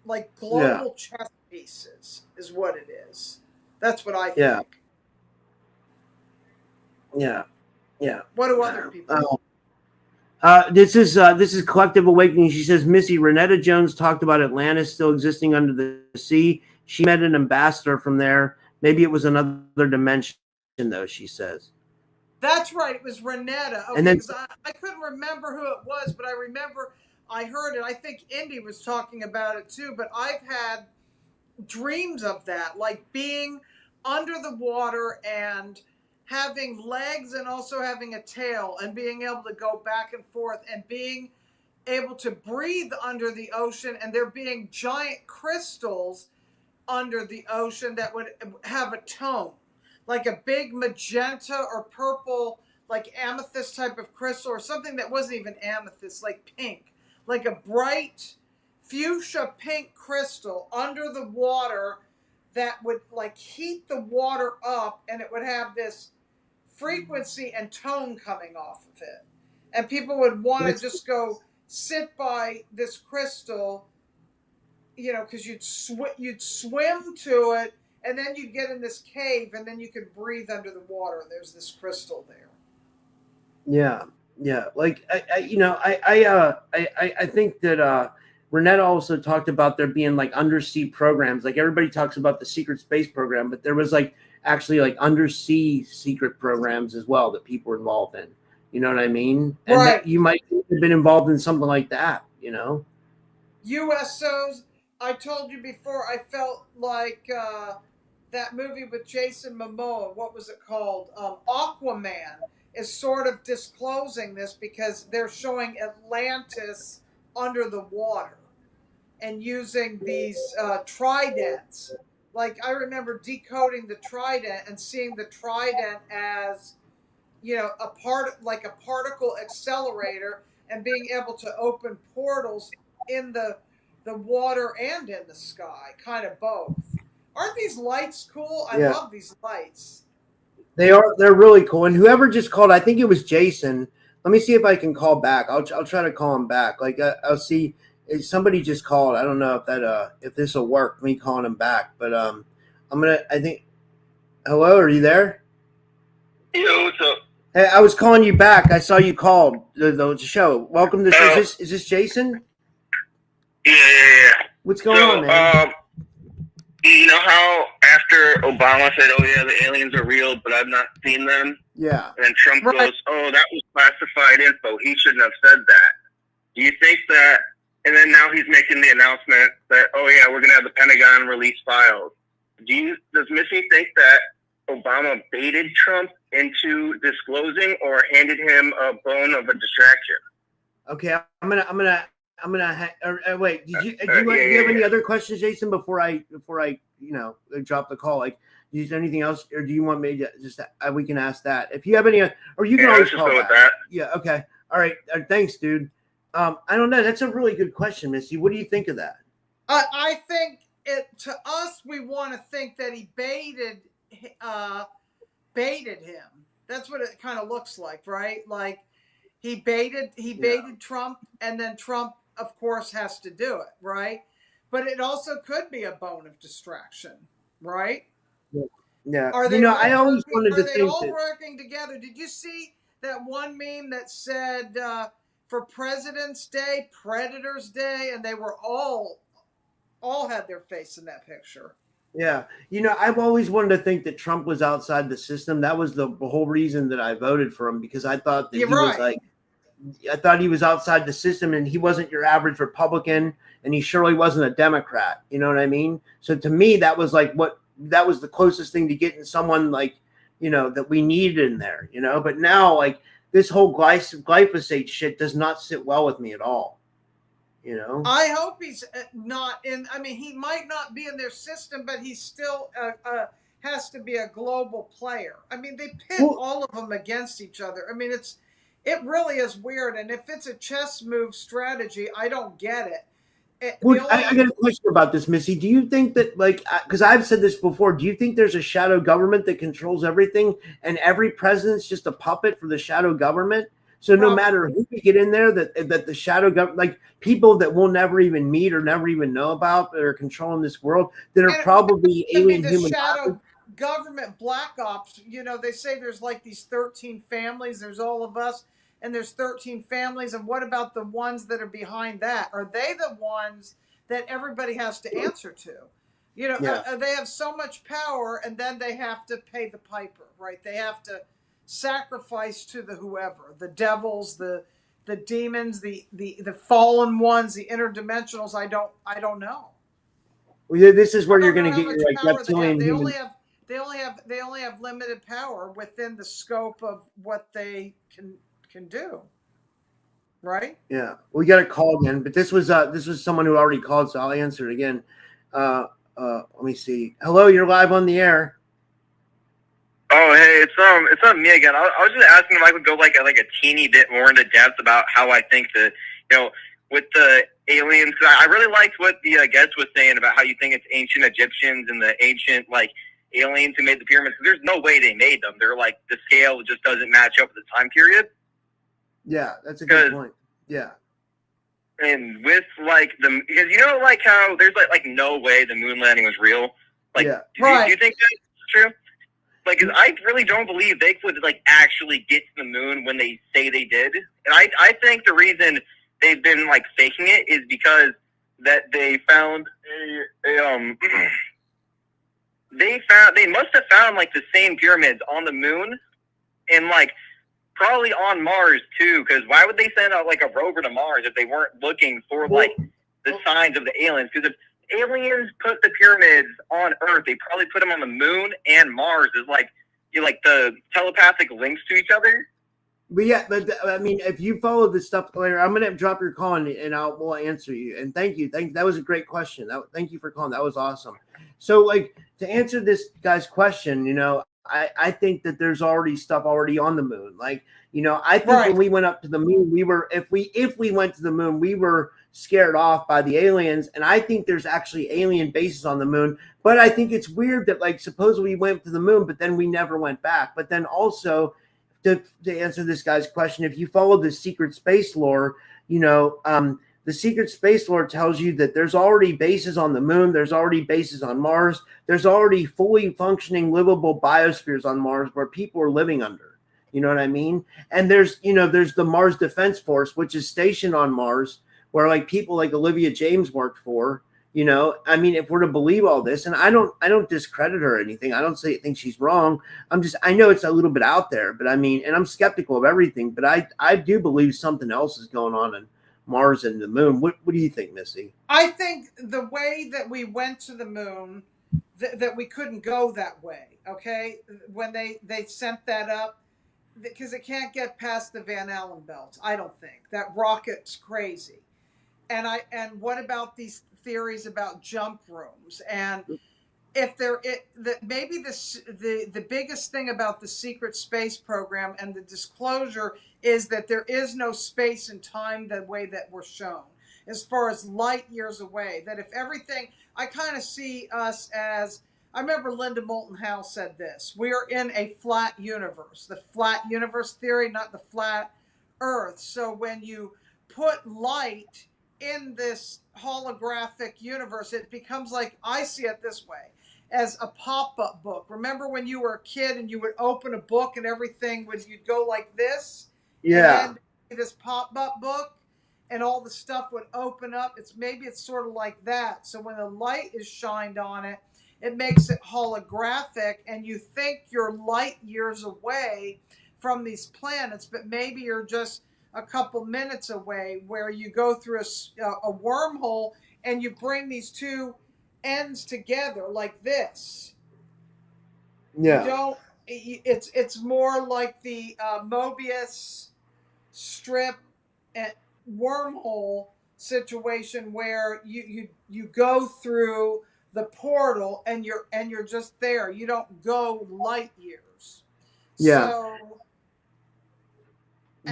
Like global chess pieces is what it is. That's what I Yeah. think. Yeah. Yeah. What do other people think? This is Collective Awakening. She says Missy Renetta Jones talked about Atlantis still existing under the sea. She met an ambassador from there. Maybe it was another dimension, though. She says. That's right. It was Renetta. Okay, And then because I couldn't remember who it was, but I remember I heard it. I think Indy was talking about it too. But I've had dreams of that, like being under the water and having legs and also having a tail and being able to go back and forth and being able to breathe under the ocean, and there being giant crystals under the ocean that would have a tone, like a big magenta or purple, like amethyst type of crystal, or something that wasn't even amethyst, like pink, like a bright fuchsia pink crystal under the water that would like heat the water up, and it would have this frequency and tone coming off of it. And people would want to just go sit by this crystal, because you'd swim to it, and then you'd get in this cave, and then you could breathe under the water, and there's this crystal there. yeah. Like I think that Renetta also talked about there being like undersea programs. Like everybody talks about the secret space program, but there was like actually like undersea secret programs as well that people were involved in. You know what I mean? And Right. you might have been involved in something like that. USOs. I told you before, I felt like that movie with Jason Momoa, what was it called? Aquaman is sort of disclosing this because they're showing Atlantis under the water and using these tridents. Like I remember decoding the trident and seeing the trident as like a particle accelerator, and being able to open portals in the the water and in the sky, kind of both. Aren't these lights cool? I Yeah. love these lights. They're really cool. And whoever just called, I think it was Jason. Let me see if I can call back. I'll try to call him back. Like I'll see if somebody just called. I don't know if that if this will work, me calling him back. But I think hello, are you there? Yo, what's up? Hey, I was calling you back. I saw you called the show. Welcome to is this Jason? Yeah. What's going on, man? You know how after Obama said, "Oh yeah, the aliens are real, but I've not seen them," Yeah. and Trump Right. goes, "Oh, that was classified info. He shouldn't have said that." Do you think that? And then now he's making the announcement that, "Oh yeah, we're gonna have the Pentagon release files." Does Missy think that Obama baited Trump into disclosing, or handed him a bone of a distraction? Okay, I'm gonna wait. Do you have any other questions, Jason? Before I drop the call. Like, is there anything else, or do you want me to just we can ask that if you have any, or you can always let's just call go back. with that. Yeah. Okay. All right. Thanks, dude. I don't know. That's a really good question, Missy. What do you think of that? I think to us, we want to think that he baited him. That's what it kind of looks like, right? Like he baited Trump, and then Trump, of course, has to do it, right? But it also could be a bone of distraction, right? Yeah. Are they I always wanted to are they think all that. working together? Did you see that one meme that said for President's Day, Predators Day, and they were all had their face in that picture? Yeah. I've always wanted to think that Trump was outside the system. That was the whole reason that I voted for him, because I thought that I thought he was outside the system, and he wasn't your average Republican, and he surely wasn't a Democrat. You know what I mean? So to me, that was the closest thing to getting someone that we needed in there, but now this whole glyphosate shit does not sit well with me at all. I hope he's not in. I mean, he might not be in their system, but he's still has to be a global player. I mean, they pit all of them against each other. I mean, it really is weird. And if it's a chess move strategy, I don't get it. I got a question about this, Missy. Do you think that, because I've said this before, do you think there's a shadow government that controls everything, and every president's just a puppet for the shadow government? So no matter who we get in there, that the shadow government, people that we'll never even meet or never even know about, that are controlling this world, that are probably alien human shadow government black ops. They say there's these 13 families. There's all of us, and there's 13 families. And what about the ones that are behind that? Are they the ones that everybody has to answer to? They have so much power, and then they have to pay the piper, right? They have to sacrifice to the devils, the demons, the fallen ones, the interdimensionals. I don't know. Well, this is where you're going to get your reptilian human. They only have limited power within the scope of what they can do. Right? Yeah. We got a call again, but this was someone who already called, so I'll answer it again. Let me see. Hello, you're live on the air. Oh, hey, it's on me again. I was just asking if I could go a teeny bit more into depth about how I think that, with the aliens. I really liked what the guest was saying about how you think it's ancient Egyptians and the ancient aliens who made the pyramids. There's no way they made them. They're the scale just doesn't match up with the time period. Yeah, that's a good point. Yeah. And with because how there's no way the moon landing was real. Do you think that's true? Because I really don't believe they could actually get to the moon when they say they did. And I think the reason they've been faking it is because that they found they must have found the same pyramids on the moon and probably on Mars too. Because why would they send out a rover to Mars if they weren't looking for the signs of the aliens? Because if aliens put the pyramids on Earth, they probably put them on the moon and Mars as the telepathic links to each other. But yeah, I mean, if you follow this stuff later, I'm gonna drop your call and we'll answer you. And thank you. That was a great question. Thank you for calling. That was awesome. So to answer this guy's question, I think that there's already stuff already on the moon. I think when we went up to the moon, we were if we went to the moon, we were scared off by the aliens. And I think there's actually alien bases on the moon. But I think it's weird that, like, supposedly we went to the moon, but then we never went back. But then also, to answer this guy's question, if you follow the secret space lore, the secret space lore tells you that there's already bases on the moon. There's already bases on Mars. There's already fully functioning, livable biospheres on Mars where people are living under. You know what I mean? And there's the Mars Defense Force, which is stationed on Mars, where like people like Olivia James worked for. I mean, if we're to believe all this, and I don't discredit her or anything. I don't think she's wrong. I know it's a little bit out there, but I mean, and I'm skeptical of everything, but I do believe something else is going on in Mars and the moon. What do you think, Missy? I think the way that we went to the moon, that we couldn't go that way. Okay, when they sent that up, because it can't get past the Van Allen belt. I don't think that rocket's crazy. And what about these theories about jump rooms? And if maybe the biggest thing about the secret space program and the disclosure is that there is no space and time the way that we're shown, as far as light years away. That if everything, I kind of see us as, I remember Linda Moulton Howe said this: we are in a flat universe, the flat universe theory, not the flat earth. So when you put light in this holographic universe, it becomes like, I see it this way, as a pop-up book. Remember when you were a kid and you would open a book and everything you'd go like this? Yeah. And then this pop-up book and all the stuff would open up. It's sort of like that. So when the light is shined on it, it makes it holographic, and you think you're light years away from these planets, but maybe you're just a couple minutes away, where you go through a wormhole and you bring these two ends together like this. Yeah. It's more like the Mobius strip and wormhole situation, where you go through the portal and you're just there. You don't go light years. Yeah. So,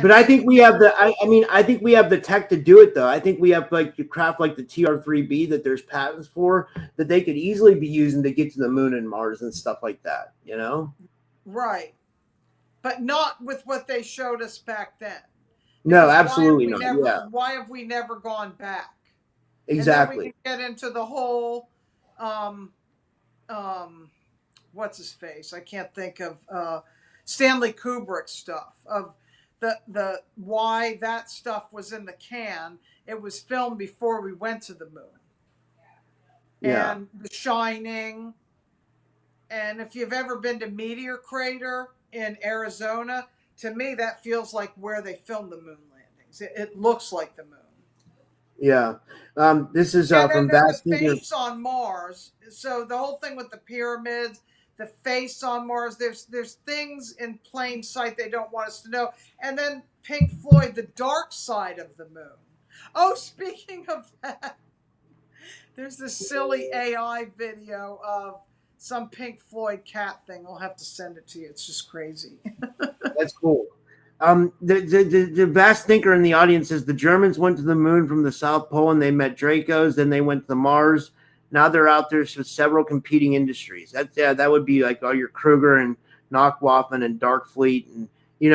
but I think we have I think we have the tech to do it, though. I think we have like craft like the TR-3B that there's patents for, that they could easily be using to get to the moon and Mars and stuff like that, Right. But not with what they showed us back then. No, absolutely not. Why have we never gone back? Exactly. And then we can get into the whole what's his face? I can't think of Stanley Kubrick stuff of the why that stuff was in the can. It was filmed before we went to the moon. Yeah. And The Shining. And if you've ever been to Meteor Crater in Arizona, to me that feels like where they filmed the moon landings. It looks like the moon. Yeah. This is from the face on Mars. So the whole thing with the pyramids, the face on Mars, there's things in plain sight they don't want us to know. And then Pink Floyd, The Dark Side of the Moon. Oh, speaking of that, there's this silly AI video of some Pink Floyd cat thing. I'll have to send it to you. It's just crazy. That's cool. The vast thinker in the audience says the Germans went to the moon from the South Pole and they met Dracos. Then they went to the Mars. Now they're out there with several competing industries. That would be like all your Kruger and Knockwaffen and Darkfleet, and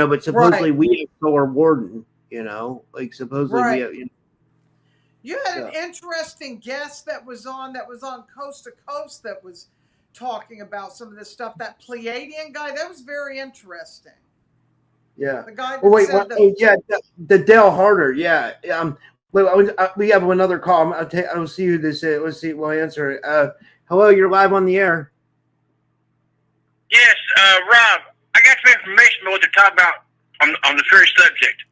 But supposedly we have Solar Warden. Like supposedly we have. You had an interesting guest that was on Coast to Coast that was talking about some of this stuff. That Pleiadian guy, that was very interesting. Yeah. The guy that the Dale Harder. Yeah. We have another call. I'll see who this is. Let's see. We'll answer it. Hello, you're live on the air. Yes, Rob. I got some information about what they're talking about on the very subject.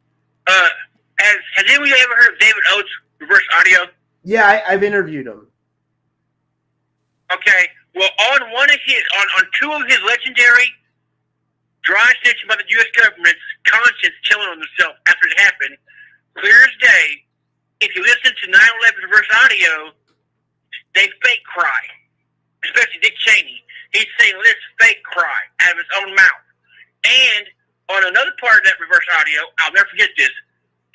Has anyone ever heard of David Oates' reverse audio? Yeah, I've interviewed him. Okay. Well, on two of his legendary dry snitching by the U.S. government's conscience killing on themselves after it happened, clear as day, if you listen to 9/11 reverse audio, they fake cry. Especially Dick Cheney. He's saying this fake cry out of his own mouth. And on another part of that reverse audio, I'll never forget this,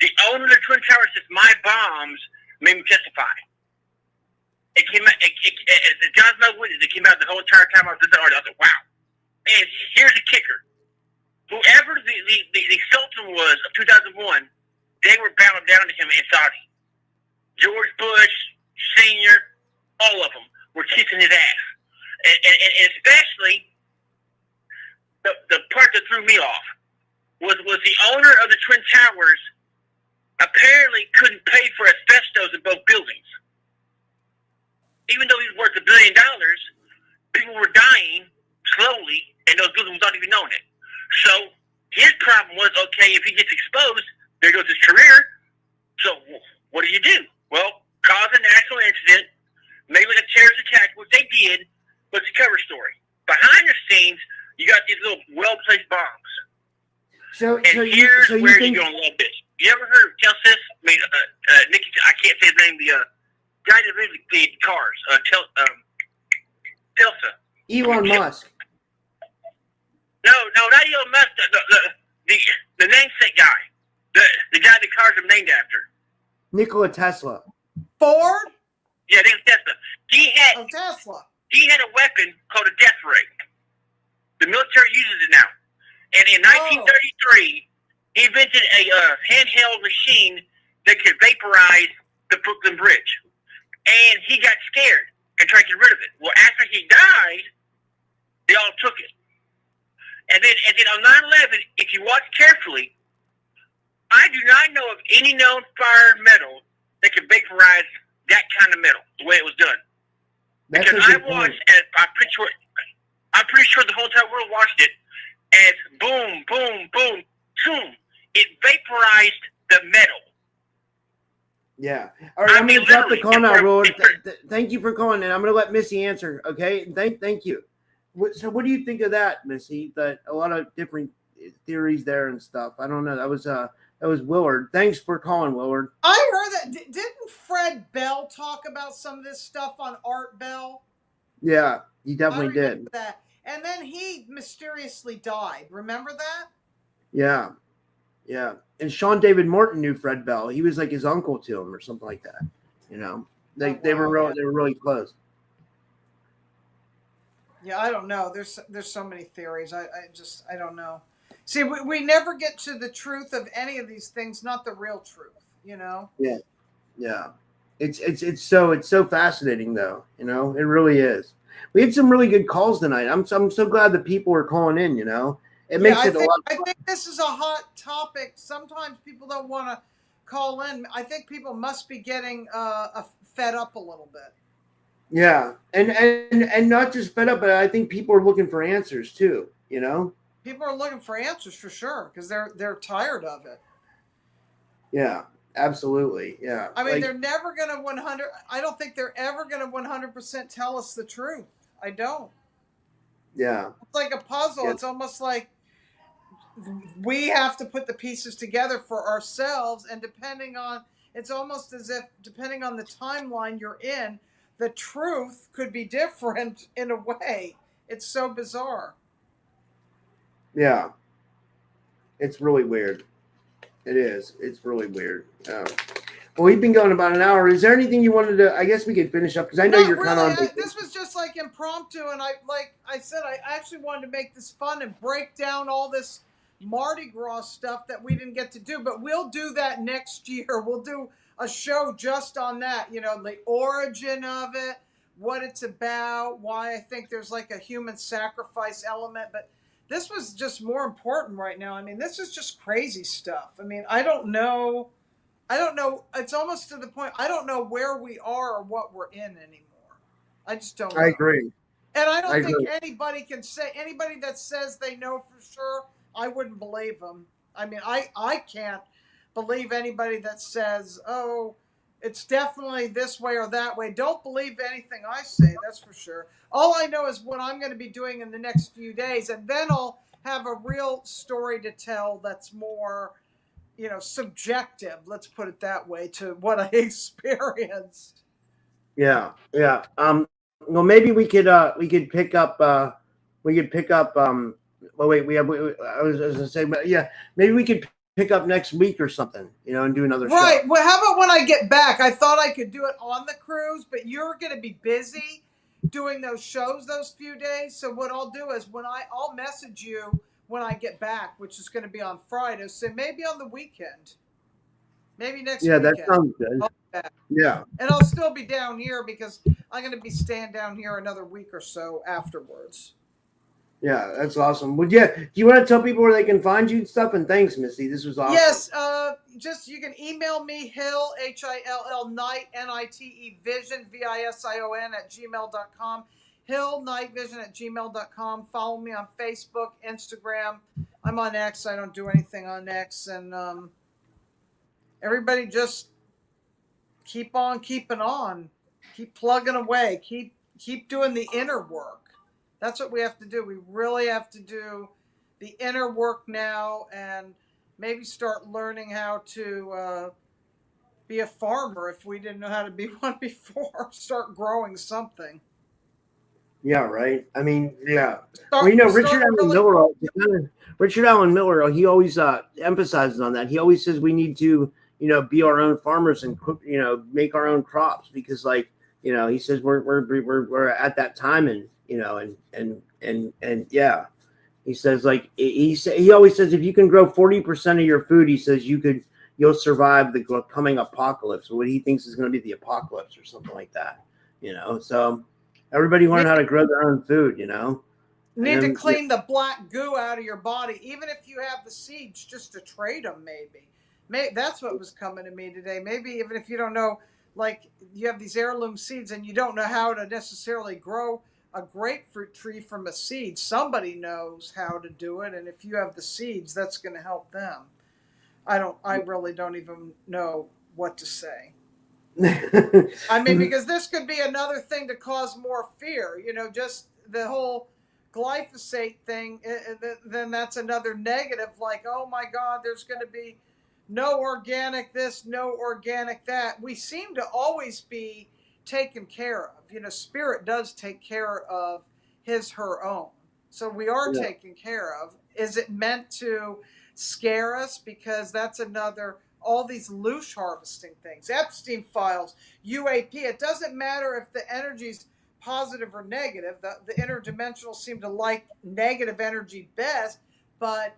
the owner of the Twin Towers says, "My bombs made me testify. It came out, the John Snow witness, it came out the whole entire time I was in the article. I was like, wow. And here's the kicker. Whoever the Sultan was of 2001, they were bowing down to him in Saudi. George Bush, Sr., all of them were kissing his ass. And especially the part that threw me off was the owner of the Twin Towers apparently couldn't pay for asbestos in both buildings. Even though he was worth $1 billion, people were dying slowly, and those buildings without even knowing it. So his problem was, okay, if he gets exposed, there goes his career. So what do you do? Well, cause a national incident, maybe like a terrorist attack, which they did, but it's a cover story. Behind the scenes, you got these little well-placed bombs. So Here's you where think, you're going to love this. You ever heard of Telsis? I mean, Nicky, I can't say his name, the guy that made the cars, Telsa. Elon Musk? No, not Elon Musk. The namesake guy. The guy the cars are named after. Nikola Tesla. Ford? Yeah, named Tesla. Oh, Tesla. He had a weapon called a death ray. The military uses it now. And in 1933, he invented a handheld machine that could vaporize the Brooklyn Bridge. And he got scared and tried to get rid of it. Well, after he died, they all took it. And then on 9/11, if you watch carefully, I do not know of any known fire metal that can vaporize that kind of metal, the way it was done. That's Because I watched, and I'm pretty sure the whole entire world watched it, as boom, boom, boom, boom, it vaporized the metal. Yeah. All right, I'm going to drop the call now, Roland. Thank you for calling, and I'm going to let Missy answer, okay? Thank you. So what do you think of that, Missy? That a lot of different theories there and stuff. I don't know. That was Willard. Thanks for calling, Willard. I heard that. Didn't Fred Bell talk about some of this stuff on Art Bell? Yeah, he definitely did. That. And then he mysteriously died. Remember that? Yeah. Yeah. And Sean David Morton knew Fred Bell. He was like his uncle to him or something like that. You know, they were really close. Yeah, I don't know. There's so many theories. I don't know. See, we never get to the truth of any of these things, not the real truth, you know? Yeah. Yeah. It's so fascinating though, you know, it really is. We had some really good calls tonight. I'm so glad that people are calling in, you know. It makes it a lot. I think this is a hot topic. Sometimes people don't want to call in. I think people must be getting fed up a little bit. Yeah, and not just fed up, but I think people are looking for answers too. You know, people are looking for answers for sure because they're tired of it. Yeah, absolutely. Yeah, I mean, they're never going to 100. I don't think they're ever going to 100% tell us the truth. I don't. Yeah, it's like a puzzle. Yeah. It's almost like we have to put the pieces together for ourselves, and it's almost as if depending on the timeline you're in, the truth could be different in a way. It's so bizarre. Yeah. It's really weird. It is. It's really weird. Well, we've been going about an hour. Is there anything you wanted to, I guess we could finish up because I know you're kind of on. This was just like impromptu. And I said, I actually wanted to make this fun and break down all this Mardi Gras stuff that we didn't get to do, but we'll do that next year. We'll do a show just on that, you know, the origin of it, what it's about, why I think there's like a human sacrifice element. But this was just more important right now. I mean, this is just crazy stuff. I mean, I don't know. It's almost to the point, I don't know where we are or what we're in anymore. I just don't know. I agree. And I don't think anybody can say, anybody that says they know for sure, I wouldn't believe them. I mean, I can't believe anybody that says, oh, it's definitely this way or that way. Don't believe anything I say, that's for sure. All I know is what I'm going to be doing in the next few days, and then I'll have a real story to tell that's more, you know, subjective, let's put it that way, to what I experienced. Yeah, yeah. Well, maybe we could pick up well, wait, I was going to say, but yeah, maybe we could pick up next week or something, and do another show. Right. Well, how about when I get back? I thought I could do it on the cruise, but you're going to be busy doing those shows those few days. So what I'll do is I'll message you when I get back, which is going to be on Friday. So maybe on the weekend, maybe next weekend. Yeah, that sounds good. Yeah. And I'll still be down here because I'm going to be staying down here another week or so afterwards. Yeah, that's awesome. Well, yeah, do you want to tell people where they can find you and stuff? And thanks, Missy. This was awesome. Yes, just you can email me, Hill, Hill, Night, Nite, Vision, VISION @gmail.com. Hill, Night Vision @gmail.com. Follow me on Facebook, Instagram. I'm on X. I don't do anything on X. And everybody just keep on keeping on. Keep plugging away. Keep doing the inner work. That's what we have to do. We really have to do the inner work now and maybe start learning how to be a farmer if we didn't know how to be one before. Start growing something. Yeah, right. I mean, yeah. Richard Allen Miller, he always emphasizes on that. He always says we need to, be our own farmers and cook, make our own crops because, like, he says we're at that time and yeah, he says like he always says if you can grow 40% of your food, he says you'll survive the coming apocalypse. What he thinks is going to be the apocalypse or something like that. So everybody learn how to grow their own food. Need to clean the black goo out of your body, even if you have the seeds, just to trade them. Maybe that's what was coming to me today. Maybe even if you don't know, like you have these heirloom seeds and you don't know how to necessarily grow a grapefruit tree from a seed. Somebody knows how to do it, and if you have the seeds, that's going to help them. I really don't even know what to say. I mean, because this could be another thing to cause more fear, just the whole glyphosate thing, then that's another negative, like, oh my God, there's going to be no organic this, no organic that. We seem to always be taken care of. Spirit does take care of her own. So we are taken care of. Is it meant to scare us? Because that's all these loosh harvesting things, Epstein files, UAP. It doesn't matter if the energy's positive or negative. The interdimensional seem to like negative energy best, but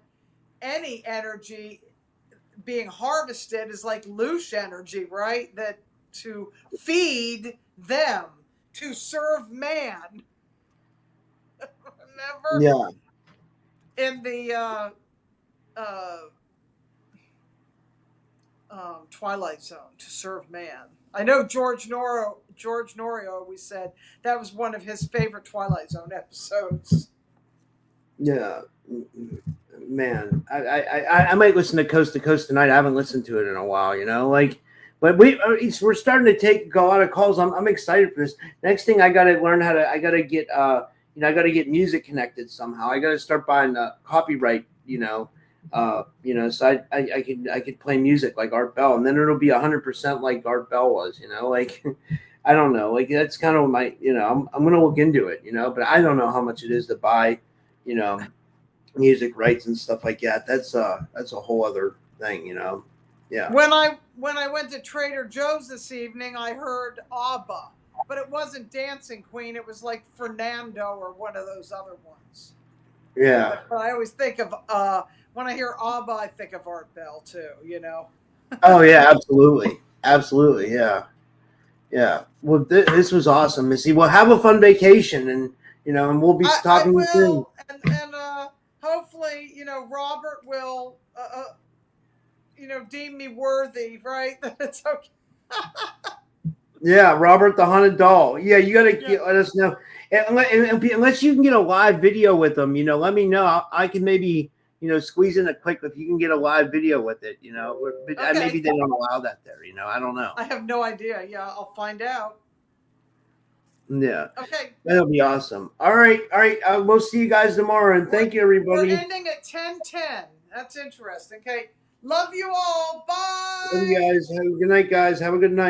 any energy being harvested is like loosh energy, right? That to feed them, to serve man. Remember? Yeah. In the Twilight Zone, to serve man. I know George Norrie always said that was one of his favorite Twilight Zone episodes. Yeah, man, I might listen to Coast tonight. I haven't listened to it in a while, but we're starting to go a lot of calls. I'm excited for this. Next thing, I got to learn how to. I got to get I got to get music connected somehow. I got to start buying copyright, so I could play music like Art Bell, and then it'll be 100% like Art Bell was, like, I don't know, like that's kind of my, I'm going to look into it, but I don't know how much it is to buy, music rights and stuff like that. That's a whole other thing, Yeah. When I went to Trader Joe's this evening, I heard ABBA, but it wasn't Dancing Queen. It was like Fernando or one of those other ones. Yeah. But I always think of when I hear ABBA, I think of Art Bell too. Oh yeah, absolutely, yeah. Well, this was awesome, Missy. Well, have a fun vacation, and and we'll be talking to you soon. And hopefully, Robert will, deem me worthy, right? It's okay. Yeah, Robert the Haunted Doll. Yeah, you gotta let us know. Unless you can get a live video with them, let me know. I can maybe, squeeze in a quick if you can get a live video with it, but Okay. maybe they don't allow that there, I don't know. I have no idea. Yeah, I'll find out. Yeah. Okay. That'll be awesome. All right. We'll see you guys tomorrow, and thank you, everybody. We're ending at 10:10. That's interesting. Okay. Love you all. Bye. Love you guys. Have a good night, guys. Have a good night.